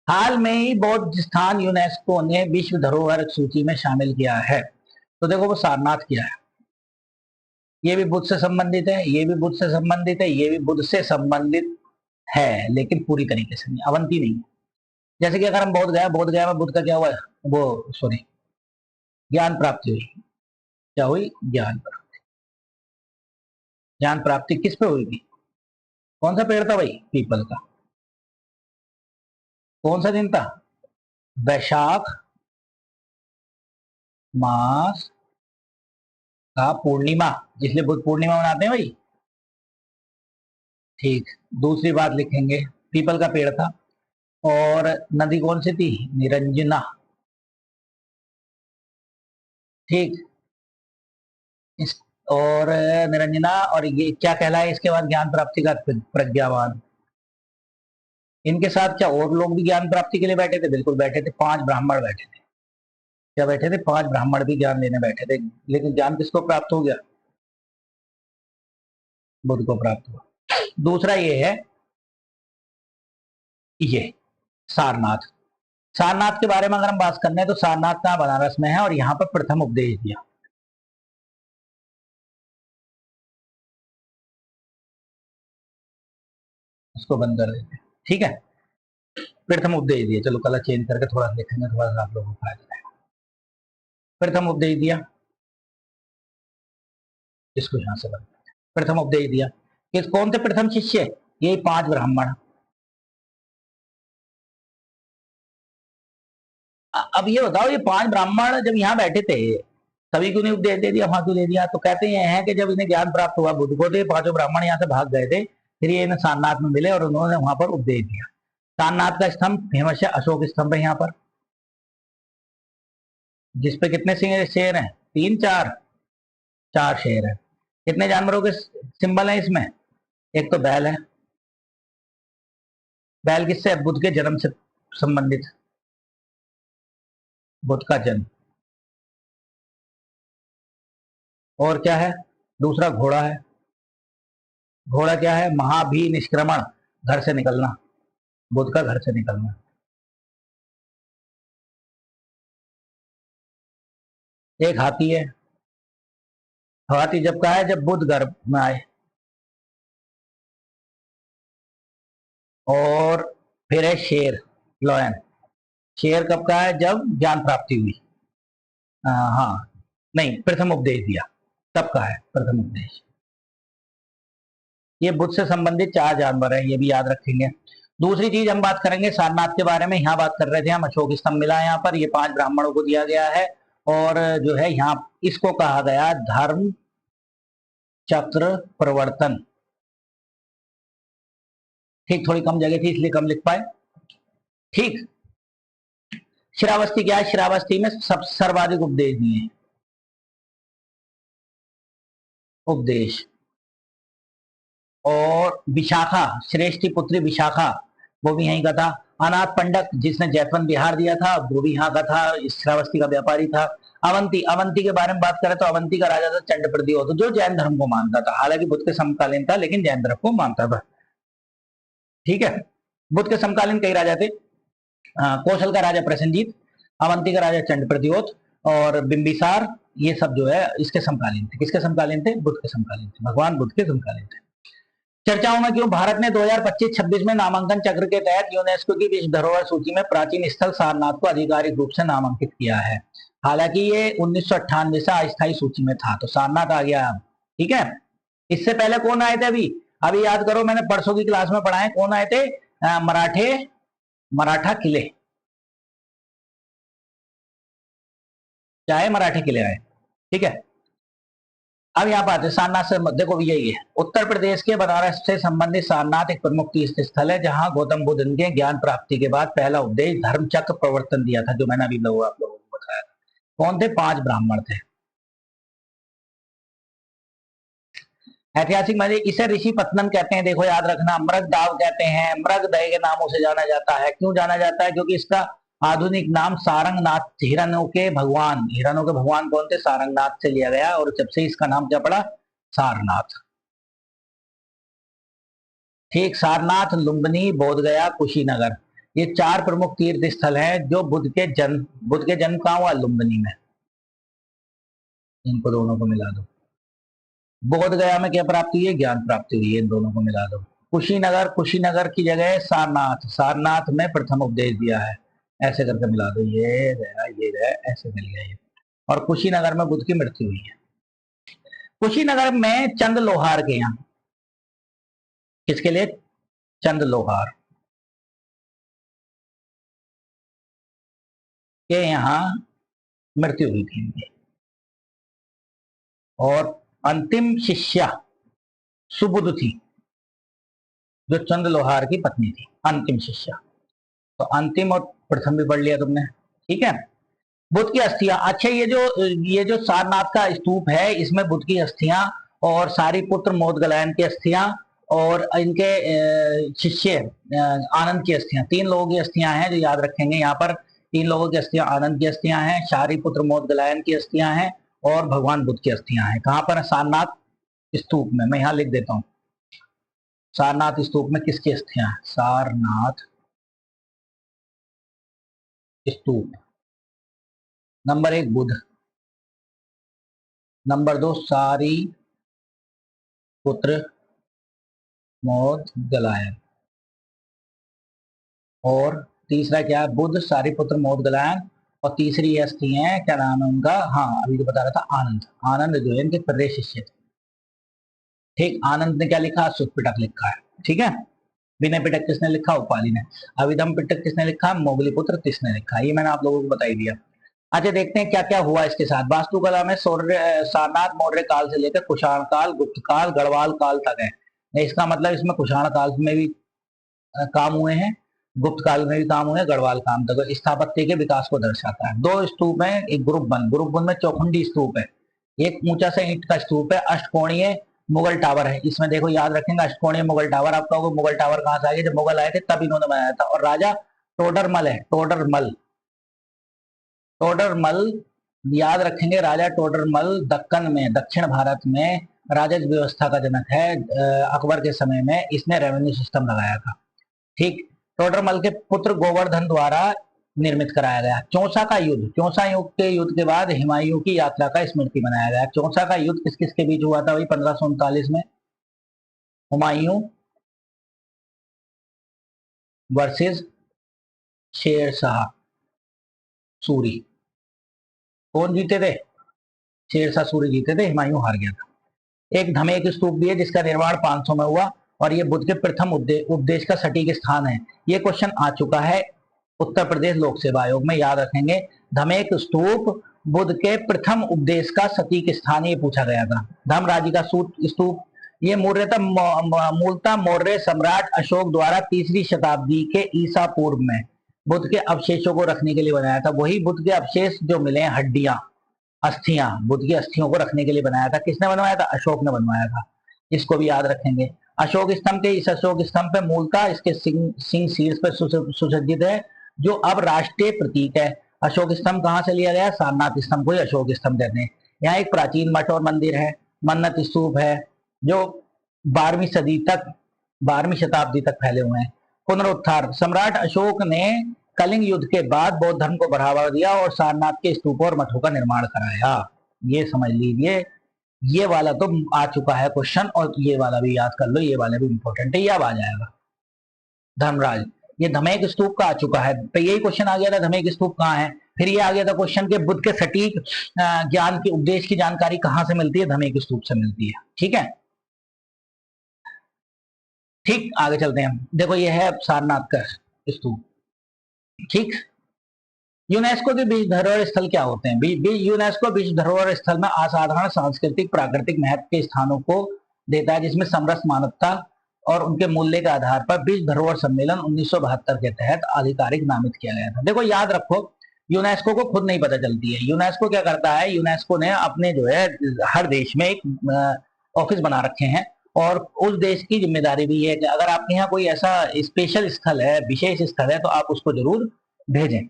Speaker 1: हाल में ही बौद्ध स्थान यूनेस्को ने विश्व धरोहर सूची में शामिल किया है। तो देखो वो सारनाथ किया है, ये भी बुद्ध से संबंधित है, ये भी बुद्ध से संबंधित है, ये भी बुद्ध से संबंधित है, लेकिन पूरी तरीके से नहीं, अवंती नहीं। जैसे कि अगर हम बोध गया में बुद्ध का क्या हुआ, वो सॉरी ज्ञान प्राप्ति हुई। क्या हुई? ज्ञान प्राप्ति। ज्ञान प्राप्ति किस पे हुई थी? कौन सा पेड़ था भाई? पीपल का। कौन सा दिन था? वैशाख मास का पूर्णिमा, इसलिए बुद्ध पूर्णिमा मनाते हैं भाई। ठीक। दूसरी बात लिखेंगे, पीपल का पेड़ था। और नदी कौन सी थी? निरंजना। ठीक। इस और निरंजना, और ये क्या कहलाए इसके बाद? ज्ञान प्राप्ति का प्रज्ञावान। इनके साथ क्या और लोग भी ज्ञान प्राप्ति के लिए बैठे थे? बिल्कुल बैठे थे, 5 ब्राह्मण बैठे थे। क्या बैठे थे? 5 ब्राह्मण भी ज्ञान लेने बैठे थे। लेकिन ज्ञान किसको प्राप्त हो गया? बुद्ध को प्राप्त हुआ। दूसरा ये है, ये सारनाथ। सारनाथ के बारे में अगर हम बात करने हैं तो सारनाथ का बनारस में है, और यहाँ पर प्रथम उपदेश दिया। उसको बंद कर देते हैं। ठीक है, प्रथम उपदेश दिया। चलो कलर चेंज करके थोड़ा देखेंगे, थोड़ा सा आप लोगों को फायदा है। प्रथम उपदेश दिया, इसको यहां से बंद। प्रथम उपदेश दिया कि कौन थे प्रथम शिष्य? ये 5 ब्राह्मण। अब ये बताओ, ये 5 ब्राह्मण जब यहाँ बैठे थे, सभी को नहीं उपदेश दे दिया? वहां क्यों दे दिया? तो कहते हैं कि जब इन्हें ज्ञान प्राप्त हुआ बुद्ध को, तो 5 ब्राह्मण यहाँ से भाग गए थे, फिर ये सारनाथ में मिले और उन्होंने वहां पर उपदेश दिया। सारनाथ का स्तंभ फेमस है, अशोक स्तंभ है यहाँ पर, जिसपे कितने शेर हैं? 3 4 4 शेर है। कितने जानवरों के सिंबल है इसमें? एक तो बैल है, बैल किससे? बुद्ध के जन्म से संबंधित, बुद्ध का जन्म। और क्या है? दूसरा घोड़ा है। घोड़ा क्या है? महाभिनिष्क्रमण, घर से निकलना, बुद्ध का घर से निकलना। एक हाथी है। हाथी जब का है? जब बुद्ध गर्भ में आए। और फिर है शेर, लॉयन। शेर कब का है? जब ज्ञान प्राप्ति हुई। हाँ, नहीं, प्रथम उपदेश दिया तब का है प्रथम उपदेश। ये बुद्ध से संबंधित 4 जानवर है, ये भी याद रखेंगे। दूसरी चीज हम बात करेंगे सारनाथ के बारे में। यहाँ बात कर रहे थे हम, अशोक स्तंभ मिला है यहाँ पर, ये 5 ब्राह्मणों को दिया गया है। और जो है यहाँ इसको कहा गया धर्म चक्र प्रवर्तन। ठीक, थोड़ी कम जगह थी इसलिए कम लिख पाए। ठीक, श्रावस्ती क्या है? श्रावस्ती में सब सर्वाधिक उपदेश दिए, उपदेश। और विशाखा, श्रेष्ठी पुत्री विशाखा, वो भी यहीं का था। अनाथ पंडक, जिसने जैतवन बिहार दिया था, वो भी यहाँ का था, श्रावस्ती का व्यापारी था। अवंती, अवंती के बारे में बात करें तो अवंती का राजा था चंड प्रद्योत, जो जैन धर्म को मानता था, हालांकि बुद्ध के समकालीन था लेकिन जैन धर्म को मानता था। ठीक है, बुद्ध के समकालीन कई राजा थे। कौशल का राजा प्रसेनजीत, अवंती का राजा चंड प्रद्योत और बिंबिसार, ये सब जो है इसके समकालीन थे। किसके समकालीन थे? बुद्ध के समकालीन थे, भगवान बुद्ध के समकालीन थे। चर्चाओं में क्यों? भारत ने 2025-26 में नामांकन चक्र के तहत यूनेस्को की विश्व धरोहर सूची में प्राचीन स्थल सारनाथ को आधिकारिक रूप से नामांकित किया है। हालांकि ये 1998 से अस्थायी सूची में था, तो सारनाथ आ गया। ठीक है, इससे पहले कौन आए थे? अभी याद करो, मैंने परसों की क्लास में पढ़ा है, कौन आए थे? मराठा किले, चाहे मराठे किले आए। ठीक है, अब यहाँ बात है सारनाथ से, देखो यही है, उत्तर प्रदेश के बनारस से संबंधित सारनाथ एक प्रमुख तीर्थ स्थल है, जहां गौतम बुद्ध के ज्ञान प्राप्ति के बाद पहला उपदेश धर्म चक्र प्रवर्तन दिया था, जो मैंने अभी आप लोगों को बताया था। कौन थे? 5 ब्राह्मण थे। ऐतिहासिक मजे, इसे ऋषि पत्तनम कहते हैं, देखो याद रखना। मृग दाव कहते हैं, मृग दय के नामों से जाना जाता है। क्यों जाना जाता है? क्योंकि इसका आधुनिक नाम सारंगनाथ, हिरणों के भगवान कौन थे? सारंगनाथ से लिया गया, और जब से इसका नाम क्या पड़ा? सारनाथ। ठीक, सारनाथ, लुम्बिनी, बोधगया, कुशीनगर, ये 4 प्रमुख तीर्थ स्थल हैं जो बुद्ध के जन्म कहाँ हुआ? लुम्बिनी में। इनको दोनों को मिला दो। बोध गया में क्या प्राप्ति हुई है? ज्ञान प्राप्ति हुई है, इन दोनों को मिला दो। कुशीनगर की जगह सारनाथ में प्रथम उपदेश दिया है, ऐसे करके मिला दो। ये रहा, ऐसे मिल गया ये। और कुशीनगर में बुद्ध की मृत्यु हुई है। कुशीनगर में चंद लोहार के यहाँ, किसके लिए? चंद लोहार के यहाँ मृत्यु हुई थी इनकी। और अंतिम शिष्या सुबुद्ध थी, जो चंद लोहार की पत्नी थी, अंतिम शिष्या। तो अंतिम और प्रथम भी पढ़ लिया तुमने। ठीक है, बुद्ध की अस्थियां। अच्छा, ये जो सारनाथ का स्तूप है, इसमें बुद्ध की अस्थियां और सारीपुत्र मोदगलायन की अस्थियां और इनके शिष्य आनंद की अस्थियां, 3 लोगों की अस्थियां हैं जो याद रखेंगे। यहाँ पर 3 लोगों की अस्थियां, आनंद की अस्थियां हैं, सारीपुत्र मोदगलायन की अस्थियां हैं और भगवान बुद्ध की अस्थियां हैं। कहाँ पर? सारनाथ स्तूप में। मैं यहाँ लिख देता हूँ, सारनाथ स्तूप में किसकी अस्थियां हैं? सारनाथ स्तूप। नंबर 1 बुद्ध, नंबर 2 सारी पुत्र मोदगलायन, और तीसरा क्या है? बुद्ध, सारीपुत्र मोदगलायन, और तीसरी अस्थि है, क्या नाम है उनका? हाँ, अभी तो बता रहा था, आनंद जो है इनके प्रदेश शिष्य थे। ठीक, आनंद ने क्या लिखा? सुख पिटक लिखा है। ठीक है, विनय पिटक किसने लिखा? उपाली ने। अभिधम पिटक किसने लिखा? मोगलीपुत्र तिस ने लिखा। ये मैंने आप लोगों को बता ही दिया। अच्छा, देखते हैं क्या क्या हुआ इसके साथ। वास्तुकला में सारनाथ मौर्य काल से लेकर कुषाण काल, गुप्त काल, गढ़वाल काल तक है। इसका मतलब इसमें कुषाण काल में भी काम हुए हैं, गुप्त काल में भी काम हुए हैं, गढ़वाल काम तक। स्थापत्य के विकास को दर्शाता है। दो स्तूप हैं, एक ग्रुप वन में चौखंडी स्तूप है, एक ऊंचा सा ईंट का स्तूप है, अष्टकोणीय मुगल टावर है। इसमें देखो याद रखेंगे अष्टकोणीय मुगल टावर। आप कहोगे मुगल टावर कहां से आ गया, जब मुगल आए थे तब इन्होंने बनाया था। और राजा टोडरमल है, टोडरमल, टोडरमल याद रखेंगे, राजा टोडरमल दक्कन में, दक्षिण भारत में राजज व्यवस्था का जनक है। अकबर के समय में इसने रेवेन्यू सिस्टम लगाया था। ठीक, टोडरमल के पुत्र गोवर्धन द्वारा निर्मित कराया गया। चौसा का युद्ध, चौसा युग के युद्ध के बाद हुमायूं की यात्रा का स्मृति बनाया गया। चौसा का युद्ध किस किस के बीच हुआ था? वही 1539 में, हुमायूं वर्सेस शेरशाह सूरी। कौन जीते थे? शेरशाह सूरी जीते थे, हुमायूं हार गया था। एक धमेक स्तूप भी है जिसका निर्माण 500 में हुआ और ये बुद्ध के प्रथम उपदेश का सटीक स्थान है। ये क्वेश्चन आ चुका है उत्तर प्रदेश लोक सेवा आयोग में, याद रखेंगे। धमेक स्तूप बुद्ध के प्रथम उपदेश का सटीक स्थान ये पूछा गया था। धर्मराजी का स्तूप ये मूलतः मौर्य सम्राट अशोक द्वारा 3री शताब्दी के ईसा पूर्व में बुद्ध के अवशेषों को रखने के लिए बनाया था। वही बुद्ध के अवशेष जो मिले हैं, हड्डियां, अस्थियां, बुद्ध की अस्थियों को रखने के लिए बनाया था। किसने बनवाया था? अशोक ने बनवाया था। इसको भी याद रखेंगे। अशोक स्तंभ के, इस अशोक स्तंभ पे मूलतः इसके सिंह शीर्ष पर सुसज्जित है, जो अब राष्ट्रीय प्रतीक है। अशोक स्तंभ कहां से लिया गया? सारनाथ स्तंभ को ही अशोक स्तंभ कहते हैं। यहाँ एक प्राचीन मठ और मंदिर है, मन्नत स्तूप है, जो 12वीं सदी तक, 12वीं शताब्दी तक फैले हुए हैं। पुनरुत्थान, सम्राट अशोक ने कलिंग युद्ध के बाद बौद्ध धर्म को बढ़ावा दिया और सारनाथ के स्तूपों और मठों का निर्माण कराया। ये समझ लीजिए, ये वाला तो आ चुका है क्वेश्चन, और ये वाला भी याद कर लो, ये वाला भी इंपॉर्टेंट है, ये अब आ जाएगा। धर्मराज, ये धमेक स्तूप का आ चुका है, तो यही क्वेश्चन आ गया था धमेक स्तूप कहाँ है। फिर ये आ गया था क्वेश्चन के बुद्ध के सटीक ज्ञान की, उपदेश की जानकारी कहां से मिलती है? धमेक स्तूप से मिलती है। ठीक है, ठीक, आगे चलते हैं। देखो ये है सारनाथ का स्तूप। ठीक, यूनेस्को के विश्व धरोहर स्थल क्या होते हैं? यूनेस्को विश्व धरोहर स्थल में असाधारण सांस्कृतिक प्राकृतिक महत्व के स्थानों को देता है, जिसमें समरस मानवता और उनके मूल्य के आधार पर विश्व धरोहर सम्मेलन 1972 के तहत आधिकारिक नामित किया गया था। देखो याद रखो, यूनेस्को को खुद नहीं पता चलती है। यूनेस्को क्या करता है? यूनेस्को ने अपने जो है हर देश में एक ऑफिस बना रखे हैं, और उस देश की जिम्मेदारी भी है कि अगर आपके यहाँ कोई ऐसा स्पेशल स्थल है, विशेष स्थल है, तो आप उसको जरूर भेजें,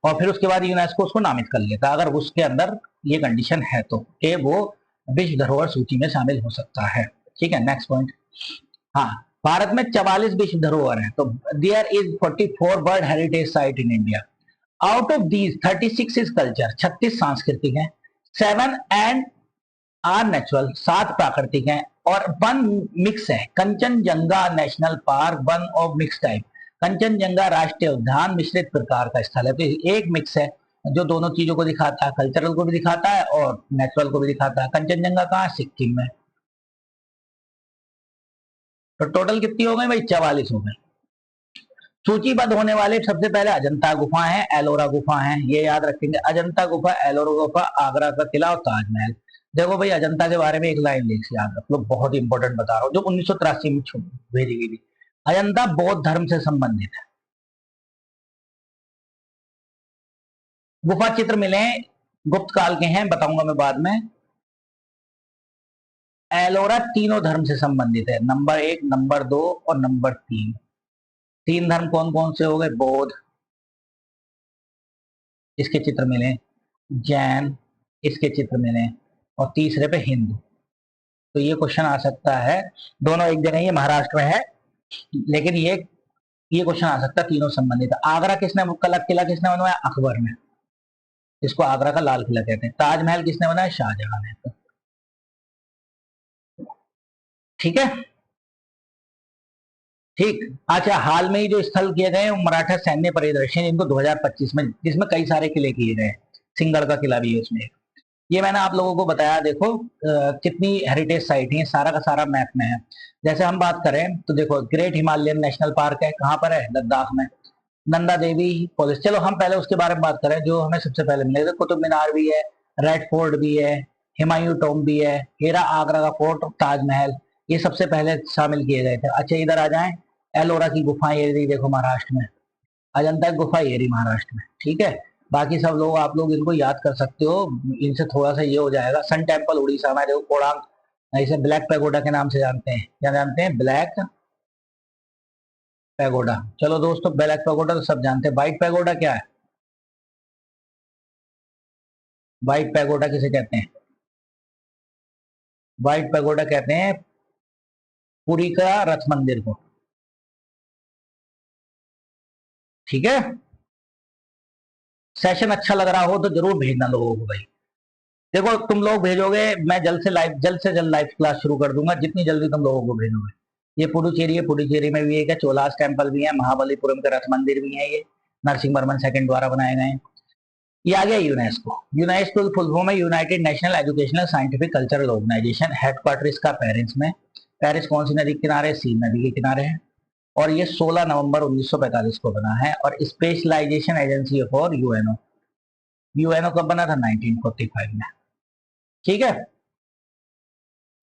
Speaker 1: और फिर उसके बाद यूनेस्को उसको नामित कर लेता है, अगर उसके अंदर ये कंडीशन है तो, कि वो विश्व धरोहर सूची में शामिल हो सकता है। ठीक है, नेक्स्ट पॉइंट। हाँ, भारत में 44 विश्व धरोहर है, तो there is 44 world heritage site in India. Out of these 36 is culture, 36 सांस्कृतिक है, 7 एंड आर नेचुरल, 7 प्राकृतिक हैं, और 1 मिक्स है। Kanchenjunga national park 1 of mix type, Kanchenjunga राष्ट्रीय उद्यान मिश्रित प्रकार का स्थल है। तो एक मिक्स है जो दोनों चीजों को दिखाता है, कल्चरल को भी दिखाता है और नेचुरल को भी दिखाता है। कंचनजंगा कहाँ? सिक्किम में। तो टोटल कितनी हो गई भाई? 44 हो गई। सूचीबद्ध होने वाले सबसे पहले अजंता गुफा है, एलोरा गुफा है, ये याद रखेंगे। अजंता गुफा, एलोरा गुफा, आगरा का किला और ताजमहल। देखो भाई, अजंता के बारे में एक लाइन लिख याद रख लो, बहुत इंपॉर्टेंट बता रहा हूँ, जो 1983 में भेजी गई थी। अजंता बौद्ध धर्म से संबंधित है। गुफा चित्र मिले, गुप्त काल के हैं, बताऊंगा मैं बाद में। एलोरा तीनों धर्म से संबंधित है, नंबर 1, नंबर 2 और नंबर 3। 3 धर्म कौन कौन से हो गए? बौद्ध, इसके चित्र मिले, जैन, इसके चित्र मिले, और तीसरे पे हिंदू। तो ये क्वेश्चन आ सकता है, दोनों एक जगह, ये महाराष्ट्र में है, लेकिन ये क्वेश्चन आ सकता है, तीनों संबंधित है। आगरा किसने, किला किसने बनवाया? अकबर ने, इसको आगरा का लाल किला कहते हैं। ताजमहल किसने बनाया? शाहजहां ने। ठीक है, ठीक। अच्छा, हाल में ही जो स्थल किए गए मराठा सैन्य परिदर्शन, इनको 2025 में, जिसमें कई सारे किले किए गए, सिंहगढ़ का किला भी है उसमें। ये मैंने आप लोगों को बताया, देखो कितनी हेरिटेज साइट है, सारा का सारा मैप में है। जैसे हम बात करें तो देखो, ग्रेट हिमालयन नेशनल पार्क है, कहाँ पर है? लद्दाख में। नंदा देवी पुलिस, चलो हम पहले उसके बारे में बात करें जो हमें सबसे पहले मिलेगा। कुतुब मीनार भी है, रेड फोर्ट भी है, हुमायूं टॉम्ब भी है, हेरा आगरा का फोर्ट, ताजमहल, ये सबसे पहले शामिल किए गए थे। अच्छा इधर आ जाएं, एलोरा की गुफाएं ये रही, देखो महाराष्ट्र में, अजंता की गुफा ये रही महाराष्ट्र में, ठीक है। बाकी सब लोग आप लोग इनको याद कर सकते हो, इनसे थोड़ा सा ये हो जाएगा। सन टेम्पल उड़ीसा में, देखो कोणार्क, इसे ब्लैक पैगोडा के नाम से जानते हैं, क्या जानते हैं, ब्लैक पैगोडा। चलो दोस्तों, ब्लैक पैगोडा तो सब जानते हैं। व्हाइट पैगोडा क्या है, व्हाइट पैगोडा किसे कहते हैं, व्हाइट पैगोडा कहते हैं पुरी का रथ मंदिर को, ठीक है। सेशन अच्छा लग रहा हो तो जरूर भेजना लोगों को भाई। देखो तुम लोग भेजोगे, मैं जल्द से जल्द लाइव क्लास शुरू कर दूंगा, जितनी जल्दी तुम लोगों को भेजोगे। ये पुडुचेरी है, पुडुचेरी में भी एक है, चोलास टेम्पल भी है, महाबलीपुरम का रथ मंदिर भी है, ये नरसिंह वर्मन सेकंड द्वारा बनाए गए हैं। ये आ गया यूनेस्को। यूनेस्को की फुल फॉर्म है United National Educational Scientific Cultural Organization. Headquarter इसका पेरिस में। पेरिस कौन सी नदी के किनारे, सीन नदी के किनारे है। और ये 16 नवंबर 1945 को बना है। और specialisation agency for UNO, UNO कब बना था, 1945 में, ठीक है।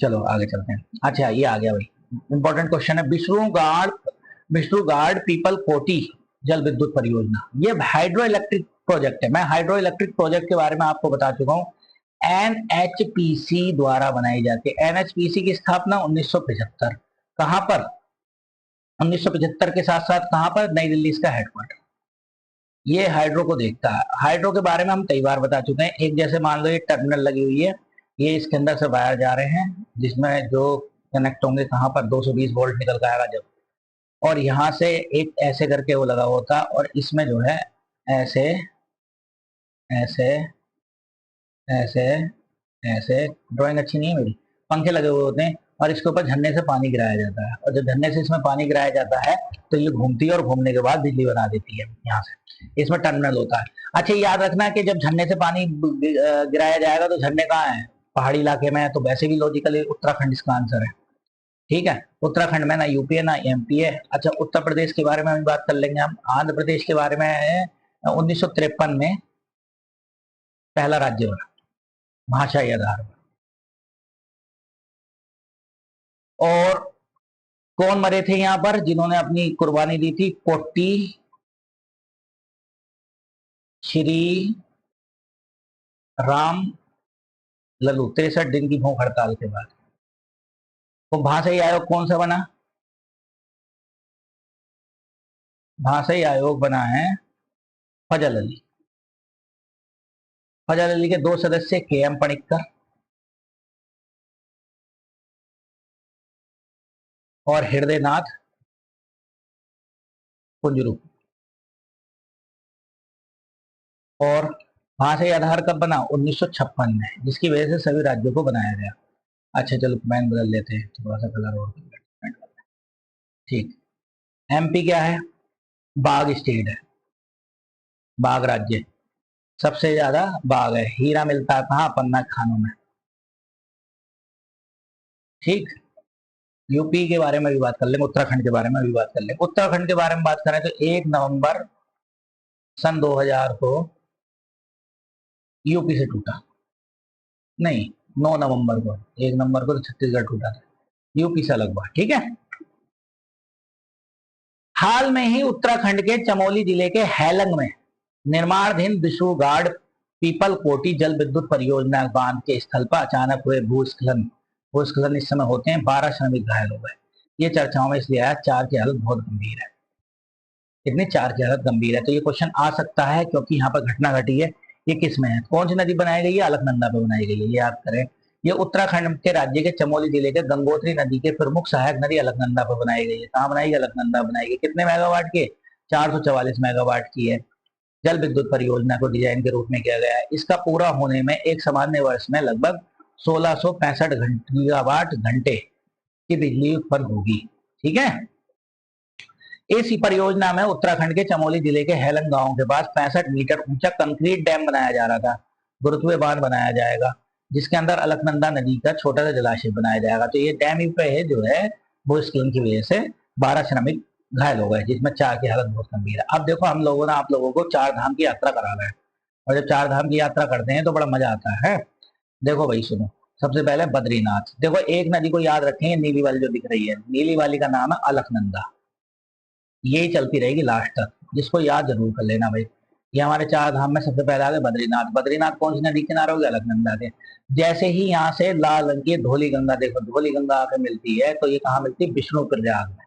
Speaker 1: चलो आगे चलते हैं। अच्छा ये आ गया भाई, इंपॉर्टेंट क्वेश्चन है, विष्णु गार्ड पीपल कोटी जल विद्युत परियोजना। ये हाइड्रो इलेक्ट्रिक प्रोजेक्ट है। मैं हाइड्रो इलेक्ट्रिक प्रोजेक्ट के बारे में आपको बता चुका हूँ। एनएचपीसी द्वारा बनाई जाती है। एनएचपीसी की स्थापना 1975, कहां पर, 1975 के साथ साथ कहां पर, नई दिल्ली इसका हेडक्वार्टर। ये हाइड्रो को देखता है। हाइड्रो के बारे में हम कई बार बता चुके हैं। एक जैसे मान लो ये टर्मिनल लगी हुई है, ये इसके अंदर से वायर जा रहे हैं, जिसमें जो कनेक्ट होंगे कहां पर, 220 वोल्ट निकल के आएगा जब, और यहाँ से एक ऐसे करके वो लगा होता, और इसमें जो है ऐसे ऐसे ऐसे ऐसे, ड्राइंग अच्छी नहीं है मेरी, पंखे लगे हुए होते हैं, और इसके ऊपर झरने से पानी गिराया जाता है, और जब झरने से इसमें पानी गिराया जाता है तो ये घूमती है, और घूमने के बाद बिजली बना देती है यहाँ से। इसमें टर्मिनल होता है। अच्छा याद रखना कि जब झरने से पानी गिराया जाएगा तो झरने कहाँ है, पहाड़ी इलाके में है, तो वैसे भी लॉजिकली उत्तराखंड इसका आंसर है, ठीक है। उत्तराखंड में ना यूपी है ना एमपी है। अच्छा उत्तर प्रदेश के बारे में भी बात कर लेंगे हम। आंध्र प्रदेश के बारे में है, 1953 में पहला राज्य बना भाषाई आधार पर। और कौन मरे थे यहाँ पर जिन्होंने अपनी कुर्बानी दी थी, पोट्टी श्री राम लल्लू, 63 दिन की भूख हड़ताल के बाद। तो भाषाई आयोग कौन सा बना, भाषाई आयोग बना है फजल अली। फजल अली के दो सदस्य के एम पणिक्कर और हृदयनाथ कुंजरू। और भाषाई आधार कब बना, 1956 में, जिसकी वजह से सभी राज्यों को बनाया गया। अच्छा चलो मैन बदल लेते हैं, थोड़ा सा कलर और, ठीक। एमपी क्या है, बाघ स्टेट है, बाघ राज्य, सबसे ज्यादा बाघ है। हीरा मिलता है कहाँ, पन्ना खानों में, ठीक। यूपी के बारे में भी बात कर लेंगे, उत्तराखंड के बारे में भी बात कर लेंगे। उत्तराखंड के बारे में बात करें तो 1 नवंबर सन 2000 को यूपी से टूटा, नहीं 9 नवंबर को, 1 नवंबर को तो छत्तीसगढ़ टूटा था, यूपी से अलग बात, ठीक है। हाल में ही उत्तराखंड के चमोली जिले के हैलंग में निर्माणाधीन विष्णु गार्ड पीपल कोटी जल विद्युत परियोजना बांध के स्थल पर अचानक हुए भूस्खलन, भूस्खलन इस समय होते हैं, 12 श्रमिक घायल हो गए। ये चर्चाओं में इसलिए आया, 4 की हालत बहुत गंभीर है। कितने, 4 की हालत गंभीर है। तो ये क्वेश्चन आ सकता है क्योंकि यहाँ पर घटना घटी है। ये किस में है, कौन सी नदी बनाई गई है, अलकनंदा पे बनाई गई है, ये याद करें। ये उत्तराखंड के राज्य के चमोली जिले के गंगोत्री नदी के प्रमुख सहायक नदी अलकनंदा पर बनाई गई है। कहाँ बनाई गई, अलकनंदा बनाई गई। कितने मेगावाट के, 444 मेगावाट की है। जल विद्युत परियोजना को डिजाइन के रूप में किया गया है। इसका पूरा होने में एक सामान्य वर्ष में लगभग 1665 गीगावाट घंटे की बिजली उत्पन्न होगी, ठीक है। इस परियोजना में उत्तराखंड के चमोली जिले के हेलन गांव के पास 65 मीटर ऊंचा कंक्रीट डैम बनाया जा रहा था, गुरुत्वीय बांध बनाया जाएगा, जिसके अंदर अलकनंदा नदी का छोटा सा जलाशय बनाया जाएगा। तो ये डैम ही पे है जो है, भूस्खलन की वजह से 12 श्रमिक घायल हो गए, जिसमें 4 की हालत बहुत गंभीर है। अब देखो हम लोगों ने आप लोगों को 4 धाम की यात्रा करा रहे हैं, और जब 4 धाम की यात्रा करते हैं तो बड़ा मजा आता है। देखो भाई सुनो, सबसे पहले बद्रीनाथ। देखो एक नदी को याद रखेंगे, नीली वाली जो दिख रही है, नीली वाली का नाम है अलकनंदा। यही चलती रहेगी लास्ट तक, जिसको याद जरूर कर लेना भाई। ये हमारे चार धाम में सबसे पहले आ गए बद्रीनाथ। बद्रीनाथ कौन सी नदी किनारे होगी? अलकनंदा के। जैसे ही यहाँ से लाल रंग की धौली गंगा, देखो धौली गंगा आके मिलती है, तो ये कहाँ मिलती है? विष्णु प्रयाग में।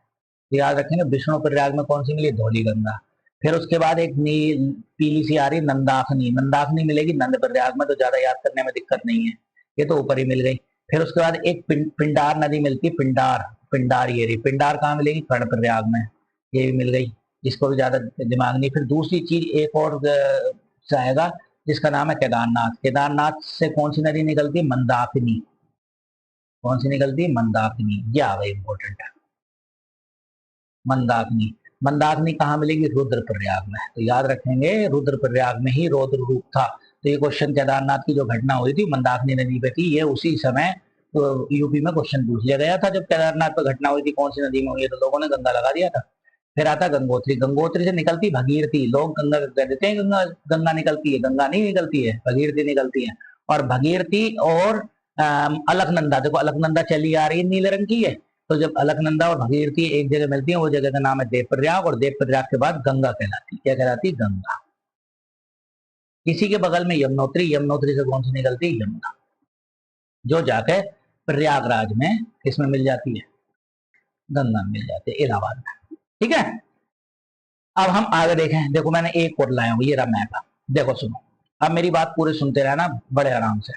Speaker 1: याद रखेंगे, विष्णु प्रयाग में कौन सी मिली? धौली गंगा। फिर उसके बाद एक नील पीली सी आ रही नंदाकनी, नंदाकनी मिलेगी नंद प्रयाग में, तो ज्यादा याद करने में दिक्कत नहीं है, ये तो ऊपर ही मिल गई। फिर उसके बाद एक पिंडार नदी मिलती है, पिंडार। पिंडार ये रही। पिंडार कहाँ मिलेगी? कर्ण प्रयाग में, ये भी मिल गई। इसको भी ज्यादा दिमाग नहीं। फिर दूसरी चीज एक और आएगा, जिसका नाम है केदारनाथ। केदारनाथ से कौन सी नदी निकलती है? मंदाकिनी। कौन सी निकलती है? मंदाकिनी। ये आ गई इंपॉर्टेंट है, मंदाकिनी। मंदाकिनी कहाँ मिलेगी? रुद्रप्रयाग में। तो याद रखेंगे, रुद्रप्रयाग में ही रौद्र रूप था। तो ये क्वेश्चन केदारनाथ की जो घटना हुई थी मंदाकिनी नदी पे थी, ये उसी समय तो यूपी में क्वेश्चन पूछ लिया गया था जब केदारनाथ पर घटना हुई थी। कौन सी नदी में हुई है? तो लोगों ने गंगा लगा दिया था। फिर आता गंगोत्री। गंगोत्री से निकलती भगीरथी। लोग गंगा कह देते हैं गंगा गंगा निकलती है, गंगा नहीं निकलती है, भगीरथी निकलती है। और भगीरथी और अलकनंदा, देखो अलकनंदा चली आ रही है, नीले रंग की है। तो जब अलकनंदा और भगीरथी एक जगह मिलती है, वो जगह का नाम है देवप्रयाग, और देवप्रयाग के बाद गंगा कहलाती है। क्या कहलाती? गंगा। इसी के बगल में यमुनोत्री। यमुनोत्री से कौन सी निकलती है? यमुना, जो जाके प्रयागराज में किसमें मिल जाती है? गंगा में मिल जाती है, इलाहाबाद में। ठीक है, अब हम आगे देखें। देखो मैंने एक और लाया हूं, ये रहा मैप। देखो सुनो, अब मेरी बात पूरे सुनते रहना बड़े आराम से।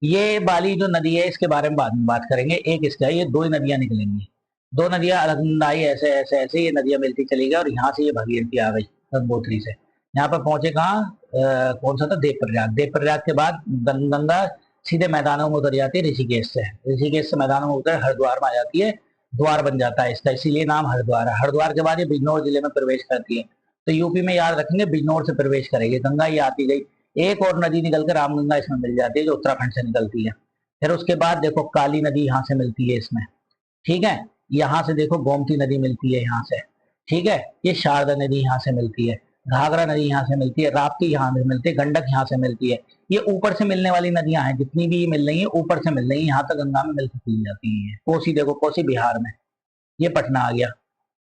Speaker 1: ये वाली जो नदी है इसके बारे में बाद में बात करेंगे। एक इसका, ये दो ही नदियां निकलेंगी, दो नदियां अलकनंदा आई, ऐसे ऐसे ऐसे ये नदियां मिलती चली गई, और यहाँ से ये भगीरथी आ गई गंगोत्री से। यहाँ पर पहुंचे कहाँ? कौन सा था? देवप्रयाग। देवप्रयाग के बाद गंगा सीधे मैदानों में उतर जाती है ऋषिकेश से। ऋषिकेश से मैदानों में उतर हरिद्वार में आ जाती है, द्वार बन जाता है इसका, इसीलिए नाम हरिद्वार है। हरिद्वार के बाद ये बिजनौर जिले में प्रवेश करती है। तो यूपी में याद रखेंगे, बिजनौर से प्रवेश करेगी गंगा, ये आती गई। एक और नदी निकल कर रामगंगा इसमें मिल जाती है, जो उत्तराखंड से निकलती है। फिर उसके बाद देखो काली नदी यहाँ से मिलती है इसमें, ठीक है। यहाँ से देखो गोमती नदी मिलती है यहाँ से, ठीक है। ये शारदा नदी यहाँ से मिलती है, घाघरा नदी यहाँ से मिलती है, राप्ती यहाँ से मिलती है, गंडक यहाँ से मिलती है। ये ऊपर से मिलने वाली नदियां हैं, जितनी भी मिल रही है ऊपर से मिल रही है, यहाँ तक गंगा में मिलकर खुल जाती है। कोसी देखो, कोसी बिहार में, ये पटना आ गया,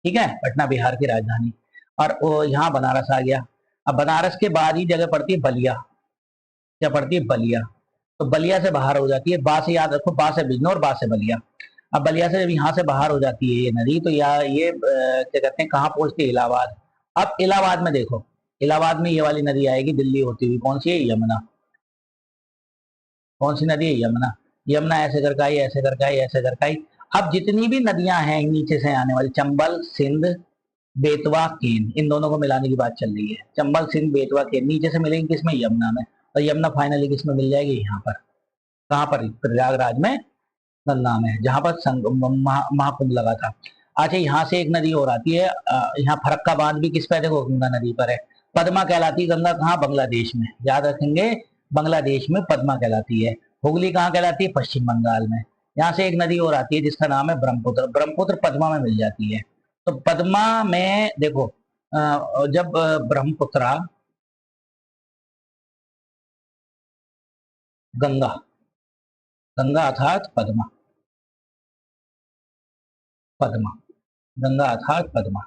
Speaker 1: ठीक है, पटना बिहार की राजधानी। और यहाँ बनारस आ गया। अब बनारस के बाद ही जगह पड़ती है बलिया। क्या पड़ती है? बलिया। तो बलिया से बाहर हो जाती है, बा से याद रखो, बा से बिजनौर, बा से बलिया। अब बलिया से जब यहाँ से बाहर हो जाती है ये नदी, तो ये क्या कहते हैं, कहाँ पहुंचती है? इलाहाबाद। अब इलाहाबाद में देखो, इलाहाबाद में ये वाली नदी आएगी दिल्ली होती हुई, कौन सी है? यमुना। कौन सी नदी है? यमुना। यमुना ऐसे करके आई, ऐसे करके आई, ऐसे करके आई। अब जितनी भी नदियां हैं नीचे से आने वाली, चंबल, सिंध, बेतवा, केन, इन दोनों को मिलाने की बात चल रही है। चंबल, सिंध, बेतवा, केन नीचे से मिलेंगी किसमें? यमुना में। और यमुना फाइनली किसमें मिल जाएगी? यहाँ पर। कहाँ पर? प्रयागराज में, गंगा में, जहां पर महाकुंभ लगा था। अच्छा, यहाँ से एक नदी और आती है, यहाँ फरक्का बांध भी किस पे? देखो गंगा नदी पर है। पद्मा कहलाती है गंगा, कहाँ? बांग्लादेश में, याद रखेंगे, बांग्लादेश में पद्मा कहलाती है। हुगली कहाँ कहलाती है? पश्चिम बंगाल में। यहाँ से एक नदी और आती है जिसका नाम है ब्रह्मपुत्र। ब्रह्मपुत्र पद्मा में मिल जाती है। तो पद्मा में देखो, जब ब्रह्मपुत्र, गंगा, गंगा अर्थात पद्मा, पद्मा, गंगा अर्थात पद्मा।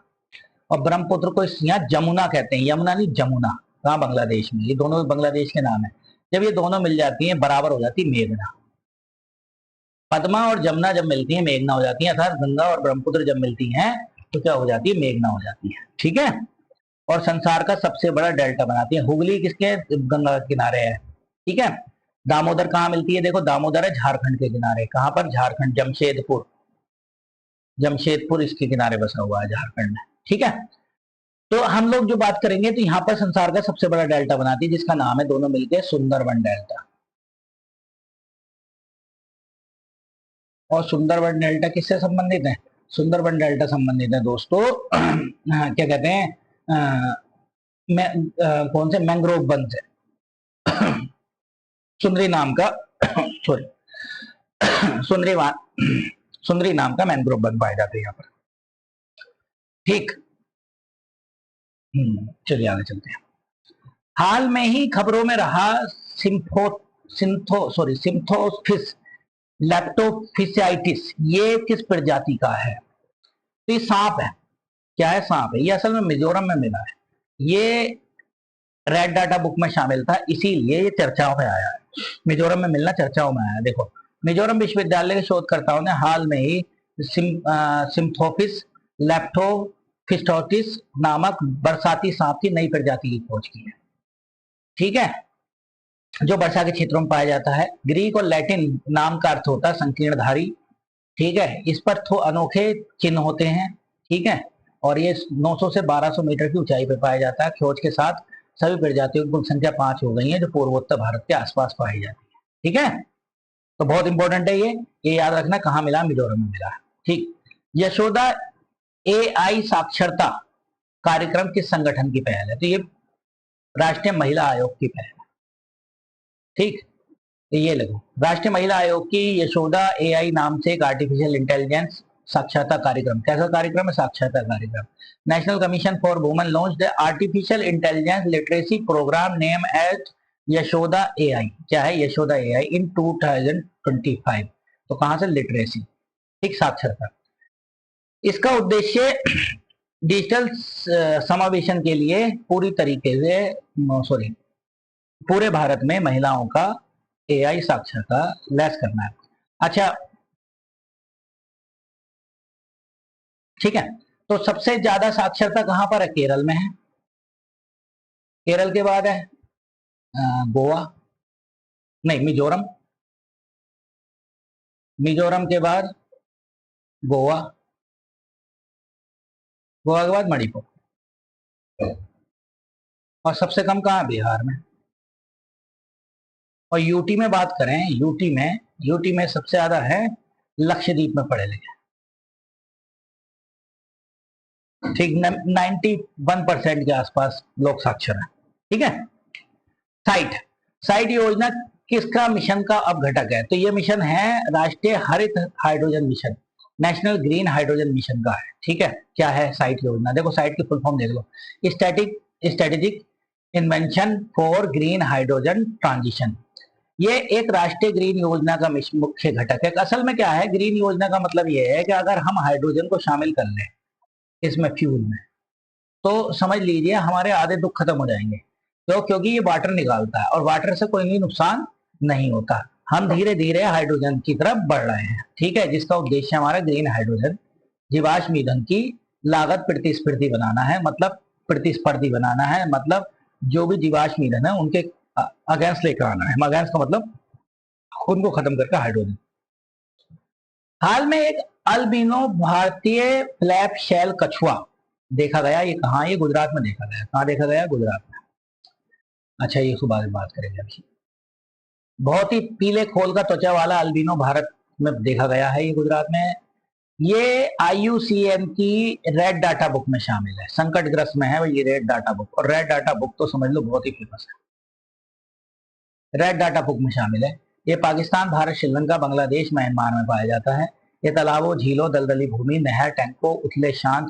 Speaker 1: और ब्रह्मपुत्र को यहाँ जमुना कहते हैं, यमुना नहीं, जमुना। कहाँ? बांग्लादेश में। ये दोनों बांग्लादेश के नाम है। जब ये दोनों मिल जाती हैं बराबर हो जाती है मेघना। पद्मा और जमुना जब मिलती है मेघना हो जाती है, अर्थात गंगा और ब्रह्मपुत्र जब मिलती हैं तो क्या हो जाती है? मेघना हो जाती है, ठीक है। और संसार का सबसे बड़ा डेल्टा बनाती है। हुगली किसके? गंगा के किनारे है, ठीक है। दामोदर कहाँ मिलती है? देखो दामोदर है झारखंड के किनारे। कहाँ पर? झारखंड, जमशेदपुर। जमशेदपुर इसके किनारे बसा हुआ है झारखंड में, ठीक है। तो हम लोग जो बात करेंगे, तो यहाँ पर संसार का सबसे बड़ा डेल्टा बनाती है, जिसका नाम है, दोनों मिलकर सुंदरबन डेल्टा। और सुंदरबन डेल्टा किससे संबंधित है? सुंदरबन डेल्टा संबंधित है दोस्तों क्या कहते हैं, कौन से? मैंग्रोव वन से। सुंदरी नाम का सॉरी सुंदरी सुंदरी नाम का मैंग्रोव वन पाया जाता है यहाँ पर, ठीक। चलिए आगे चलते हैं। हाल में ही खबरों में रहा सिम्फो सिम्थोफिस लेप्टोफिसाइटिस, ये किस प्रजाति का है? तो ये सांप है। क्या है? सांप है। ये असल में मिजोरम में मिला है। ये रेड डाटा बुक में शामिल था, इसीलिए ये चर्चाओं में आया है। मिजोरम में मिलना चर्चाओं में आया। देखो, मिजोरम विश्वविद्यालय के शोधकर्ताओं ने हाल में ही सिम्थोफिस लेप्टोफिस्टोटिस नामक बरसाती सांप की नई प्रजाति की खोज की है। ठीक है, जो वर्षा के क्षेत्रों में पाया जाता है। ग्रीक और लैटिन नाम का अर्थ होता है संकीर्णधारी। ठीक है, इस पर अनोखे चिन्ह होते हैं। ठीक है, और ये 900 से 1200 मीटर की ऊंचाई पर पाया जाता है। खोज के साथ सभी प्रजातियों की कुल संख्या 5 हो गई है, जो पूर्वोत्तर भारत के आसपास पाई जाती है। ठीक है, तो बहुत इंपॉर्टेंट है ये याद रखना। कहाँ मिला? मिजोरम में मिला। ठीक, यशोदा AI साक्षरता कार्यक्रम किस संगठन की पहल है? तो ये राष्ट्रीय महिला आयोग की पहल है। ठीक, तो ये लगो, राष्ट्रीय महिला आयोग की यशोदा AI नाम से एक आर्टिफिशियल इंटेलिजेंस साक्षरता कार्यक्रम। कैसा कार्यक्रम है? साक्षरता कार्यक्रम। National commission for women launched artificial intelligence literacy programme name as Yashoda AI। क्या है? यशोदा AI इन 2025। तो कहां से? लिटरेसी। ठीक, साक्षरता। इसका उद्देश्य डिजिटल समावेशन के लिए पूरी तरीके से पूरे भारत में महिलाओं का AI साक्षरता लैस करना है। अच्छा, ठीक है, तो सबसे ज्यादा साक्षरता कहां पर है? केरल में है। केरल के बाद है गोवा, नहीं मिजोरम। मिजोरम के बाद गोवा, गोवा के बाद मणिपुर, और सबसे कम कहां? बिहार में। और यूटी में बात करें, यूटी में सबसे ज्यादा है लक्षद्वीप में पढ़े लिखे। ठीक, 91% के आसपास लोग साक्षर हैं। ठीक है, साइट साइट योजना किसका मिशन का अब घटक है? तो ये मिशन है राष्ट्रीय हरित hydrogen mission, national green hydrogen mission का है। ठीक है, क्या है साइट योजना? देखो, साइट की फुल फॉर्म देख लो, strategic invention for green hydrogen transition. ये एक राष्ट्रीय ग्रीन योजना का मुख्य घटक है। असल में क्या है, ग्रीन योजना का मतलब ये है कि अगर हम हाइड्रोजन को शामिल कर लें इसमें, फ्यूल में, तो समझ लीजिए हमारे आधे दुख खत्म हो जाएंगे। तो क्योंकि ये वाटर निकालता है और वाटर से कोई भी नुकसान नहीं होता। हम धीरे धीरे हाइड्रोजन की तरफ बढ़ रहे हैं। ठीक है, जिसका उद्देश्य हमारा ग्रीन हाइड्रोजन जीवाश्म ईंधन की लागत प्रतिस्पर्धी बनाना है। मतलब जो भी जीवाश्म ईंधन है उनके अगेंस्ट लेकर आना है। अगेंस्ट का मतलब उनको खत्म करके हाइड्रोजन। हाल में एक अल्बिनो भारतीय फ्लैप शेल कछुआ देखा गया। ये कहाँ? ये गुजरात में देखा गया। कहाँ देखा गया? गुजरात में। अच्छा, ये उसके बारे में बात करेंगे अभी। बहुत ही पीले खोल का त्वचा वाला अल्बिनो भारत में देखा गया है, ये गुजरात में। ये IUCN की रेड डाटा बुक में शामिल है। संकटग्रस्त में है ये रेड डाटा बुक, और रेड डाटा बुक तो समझ लो बहुत ही फेमस है। रेड डाटा बुक में शामिल है। ये पाकिस्तान, भारत, श्रीलंका, बांग्लादेश, म्यांमार में पाया जाता है। ये तालाबों, झीलों, दलदली भूमि, नहर, टैंकों, उथले शांत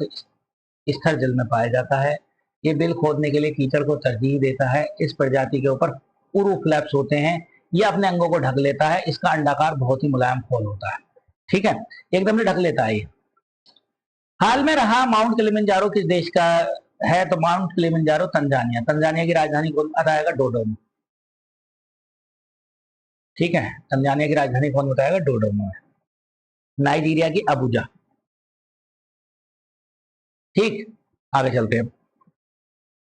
Speaker 1: स्थिर जल में पाया जाता है। ये बिल खोदने के लिए कीचड़ को तरजीह देता है। इस प्रजाति के ऊपर उरू फ्लैप्स होते हैं। ये अपने अंगों को ढक लेता है। इसका अंडाकार बहुत ही मुलायम खोल होता है। ठीक है, एकदम से ढक लेता है ये। हाल में रहा माउंट किलिमंजारो किस देश का है? तो माउंट किलिमंजारो तंजानिया। तंजानिया की राजधानी कौन बताएगा? डोडोमो। ठीक है, तंजानिया की राजधानी कौन बताएगा? डोडोमो है। नाइजीरिया की अबुजा। ठीक, आगे चलते हैं।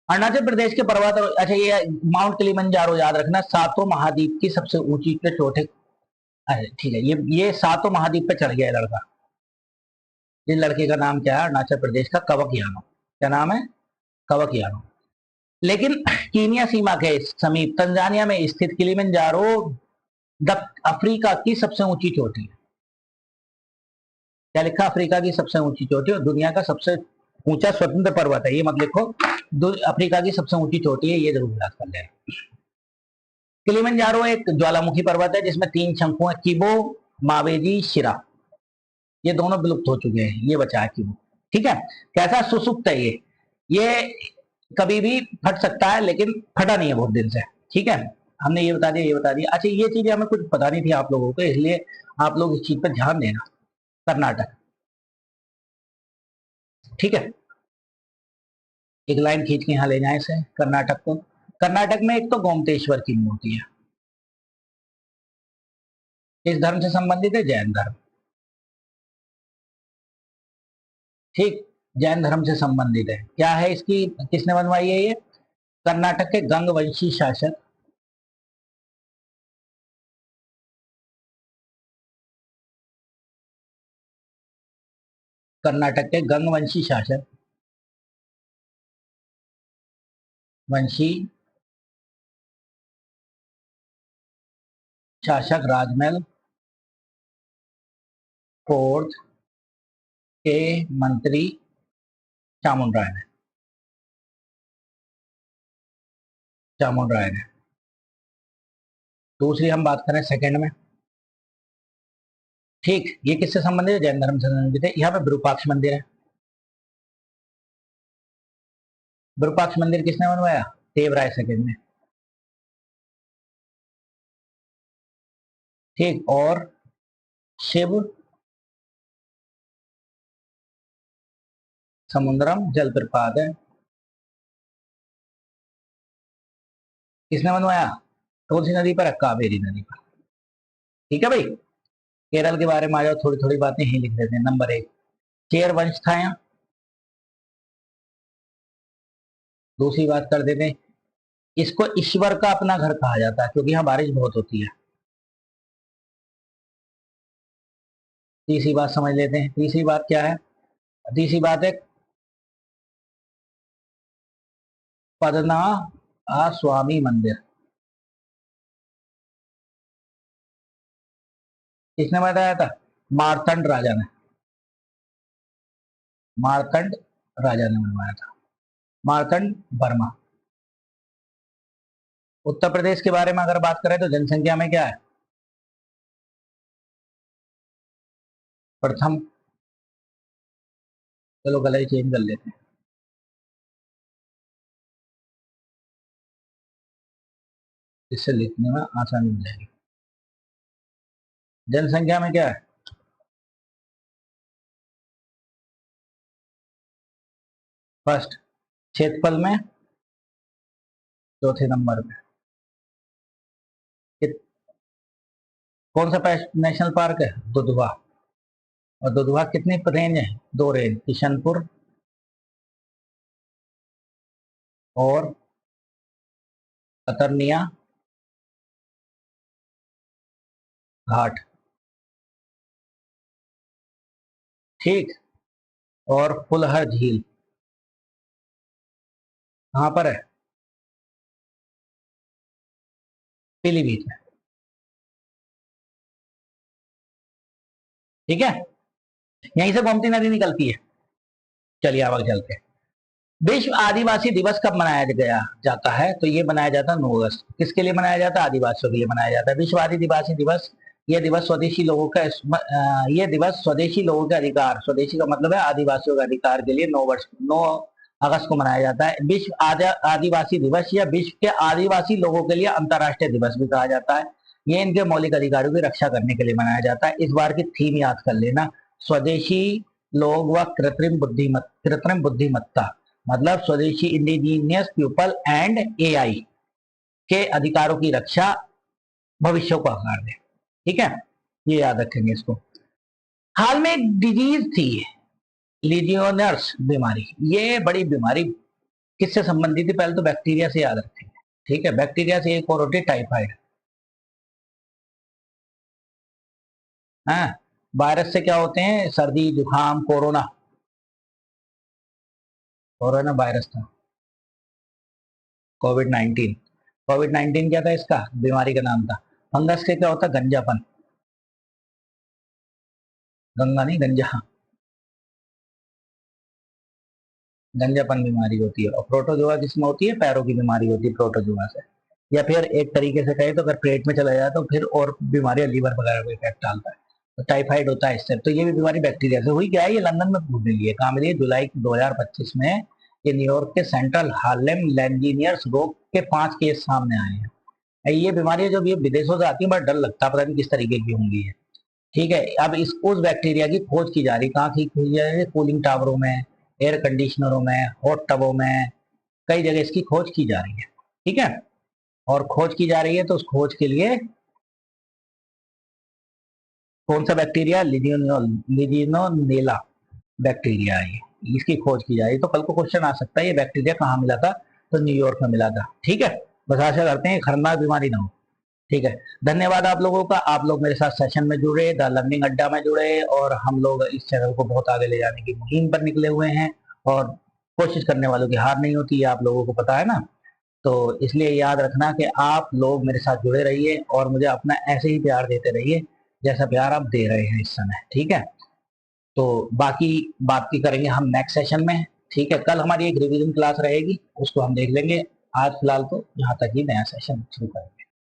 Speaker 1: अरुणाचल प्रदेश के पर्वत, अच्छा ये माउंट किलिमंजारो याद रखना, सातों महाद्वीप की सबसे ऊंची पे चोटी। ठीक है, ये सातों महाद्वीप पे चढ़ गया है लड़का। इस लड़के का नाम क्या है? अरुणाचल प्रदेश का कवक यानो। क्या नाम है? कवक यानो। लेकिन कीनिया सीमा के समीप तंजानिया में स्थित किलिमंजारो अफ्रीका की सबसे ऊंची चोटी है। क्या लिखा? अफ्रीका की सबसे ऊंची चोटी और दुनिया का सबसे ऊंचा स्वतंत्र पर्वत है। ये मत लिखो, अफ्रीका की सबसे ऊंची चोटी है, ये जरूर याद कर लेना। किलिमंजारो एक ज्वालामुखी पर्वत है जिसमें 3 शंकु हैं, किबो, मावेजी, शिरा। ये दोनों विलुप्त हो चुके हैं, ये बचा है किबो। ठीक है, कैसा? सुसुप्त है ये कभी भी फट सकता है, लेकिन फटा नहीं है बहुत दिन से। ठीक है, हमने ये बता दिया, ये बता दिया। अच्छा, ये चीजें हमें कुछ पता नहीं थी आप लोगों को, इसलिए आप लोग इस चीज पर ध्यान देना। कर्नाटक, ठीक है, एक लाइन खींच के यहाँ ले जाए इसे, कर्नाटक को। कर्नाटक में एक तो गोमतेश्वर की मूर्ति है, इस धर्म से संबंधित है, जैन धर्म, ठीक, जैन धर्म से संबंधित है। क्या है इसकी, किसने बनवाई है ये? कर्नाटक के गंगवंशी शासक, कर्नाटक के गंगवंशी शासक, वंशी शासक राजमहल फोर्थ के मंत्री चामुंडराय ने, चामुंडराय ने। दूसरी हम बात करें सेकंड में, ठीक, ये किससे संबंधित है? जैन धर्म से संबंधित है। यहाँ पे विरूपाक्ष मंदिर है, विरूपाक्ष मंदिर किसने बनवाया? देवराय सेकंड ने, ठीक। और शिव समुद्रम जलप्रपात है, किसने बनवाया? कौन सी नदी पर है? कावेरी नदी पर, ठीक है भाई। केरल के बारे में आ जाओ, थोड़ी थोड़ी बातें ही लिख देते हैं। नंबर 1, चेर वंश था यहाँ। दूसरी बात कर देते हैं, इसको ईश्वर का अपना घर कहा जाता है क्योंकि यहाँ बारिश बहुत होती है। तीसरी बात समझ लेते हैं, तीसरी बात क्या है? तीसरी बात है पदना स्वामी मंदिर, किसने बताया था? मार्तंड राजा ने, मार्तंड राजा ने बनवाया था, मार्तंड वर्मा। उत्तर प्रदेश के बारे में अगर बात करें तो जनसंख्या में क्या है? प्रथम, चलो गला ही चेंज कर लेते हैं, इससे लिखने में आसानी हो जाएगी। जनसंख्या में क्या है? फर्स्ट। क्षेत्रफल में चौथे नंबर पे। कौन सा नेशनल पार्क है? दुधवा। और दुधवा कितनी रेंज है? 2 रेंज, किशनपुर और कतरनिया घाट, ठीक। और फुलहर झील कहाँ पर है? पीलीभीत में, ठीक है। यहीं से गोमती नदी निकलती है। चलिए आगे चलते हैं। विश्व आदिवासी दिवस कब मनाया गया जाता है? तो ये मनाया जाता है 9 अगस्त। किसके लिए मनाया जाता है? आदिवासियों के लिए मनाया जाता है। विश्व आदिवासी दिवस, ये दिवस स्वदेशी लोगों का ये दिवस स्वदेशी लोगों के अधिकार, स्वदेशी का मतलब है आदिवासियों के अधिकार के लिए 9 अगस्त को मनाया जाता है। विश्व आदिवासी दिवस या विश्व के आदिवासी लोगों के लिए अंतर्राष्ट्रीय दिवस भी कहा जाता है। ये इनके मौलिक अधिकारों की रक्षा करने के लिए मनाया जाता है। इस बार की थीम याद कर लेना, स्वदेशी लोग व कृत्रिम बुद्धिमत्ता, मतलब स्वदेशी इंडिजीनियस पीपल एंड एआई के अधिकारों की रक्षा, भविष्य को आकार दे, ठीक है, ये याद रखेंगे इसको। हाल में एक डिजीज थी, लीजियोनर्स बीमारी। ये बड़ी बीमारी किससे संबंधित थी? पहले तो बैक्टीरिया से याद रखेंगे, ठीक है। बैक्टीरिया से एक और होती है टाइफाइड, हाँ। वायरस से क्या होते हैं? सर्दी जुकाम, कोरोना, कोरोना वायरस था। कोविड 19, कोविड 19 क्या था? इसका बीमारी का नाम था। फंगस से क्या होता? गंजापन, गंगा नहीं गंजा, गंजापन बीमारी होती है। और प्रोटोजोआ किसमें होती है? पैरों की बीमारी होती है प्रोटोजोआ से। या फिर एक तरीके से कहे तो अगर पेट में चला जाए तो फिर और बीमारियां लीवर वगैरह को इफेक्ट डालता है, तो टाइफाइड होता है इससे। तो ये भी बीमारी बैक्टीरिया से हुई। क्या है? ये लंदन में पूछने लिए कहा मिली जुलाई 2025 में, ये न्यूयॉर्क के सेंट्रल हार्लेम लेंजीनियर्स रोग के 5 केस सामने आए हैं। ये बीमारियां जब ये विदेशों से आती है, बड़ा डर लगता है, पता नहीं किस तरीके की होंगी ये। ठीक है, अब इस उस बैक्टीरिया की खोज की जा रही, कहाँ की जा रही है? कूलिंग टावरों में, एयर कंडीशनरों में, हॉट टबों में, कई जगह इसकी खोज की जा रही है। ठीक है, और खोज की जा रही है तो उस खोज के लिए कौन सा बैक्टीरिया? लिजिनोनेला बैक्टीरिया है, इसकी खोज की जा रही है। तो कल को क्वेश्चन आ सकता है ये बैक्टीरिया कहाँ मिला था, तो न्यूयॉर्क में मिला था। ठीक है, बस आशा करते हैं खतरनाक बीमारी ना हो। ठीक है, धन्यवाद आप लोगों का, आप लोग मेरे साथ सेशन में जुड़े, द लर्निंग अड्डा में जुड़े, और हम लोग इस चैनल को बहुत आगे ले जाने की मुहिम पर निकले हुए हैं। और कोशिश करने वालों की हार नहीं होती, ये आप लोगों को पता है ना। तो इसलिए याद रखना कि आप लोग मेरे साथ जुड़े रहिए और मुझे अपना ऐसे ही प्यार देते रहिए जैसा प्यार आप दे रहे हैं इस समय। ठीक है, तो बाकी बात की करेंगे हम नेक्स्ट सेशन में। ठीक है, कल हमारी एक रिवीजन क्लास रहेगी, उसको हम देख लेंगे। आज फिलहाल तो यहाँ तक ही नया सेशन शुरू करेंगे।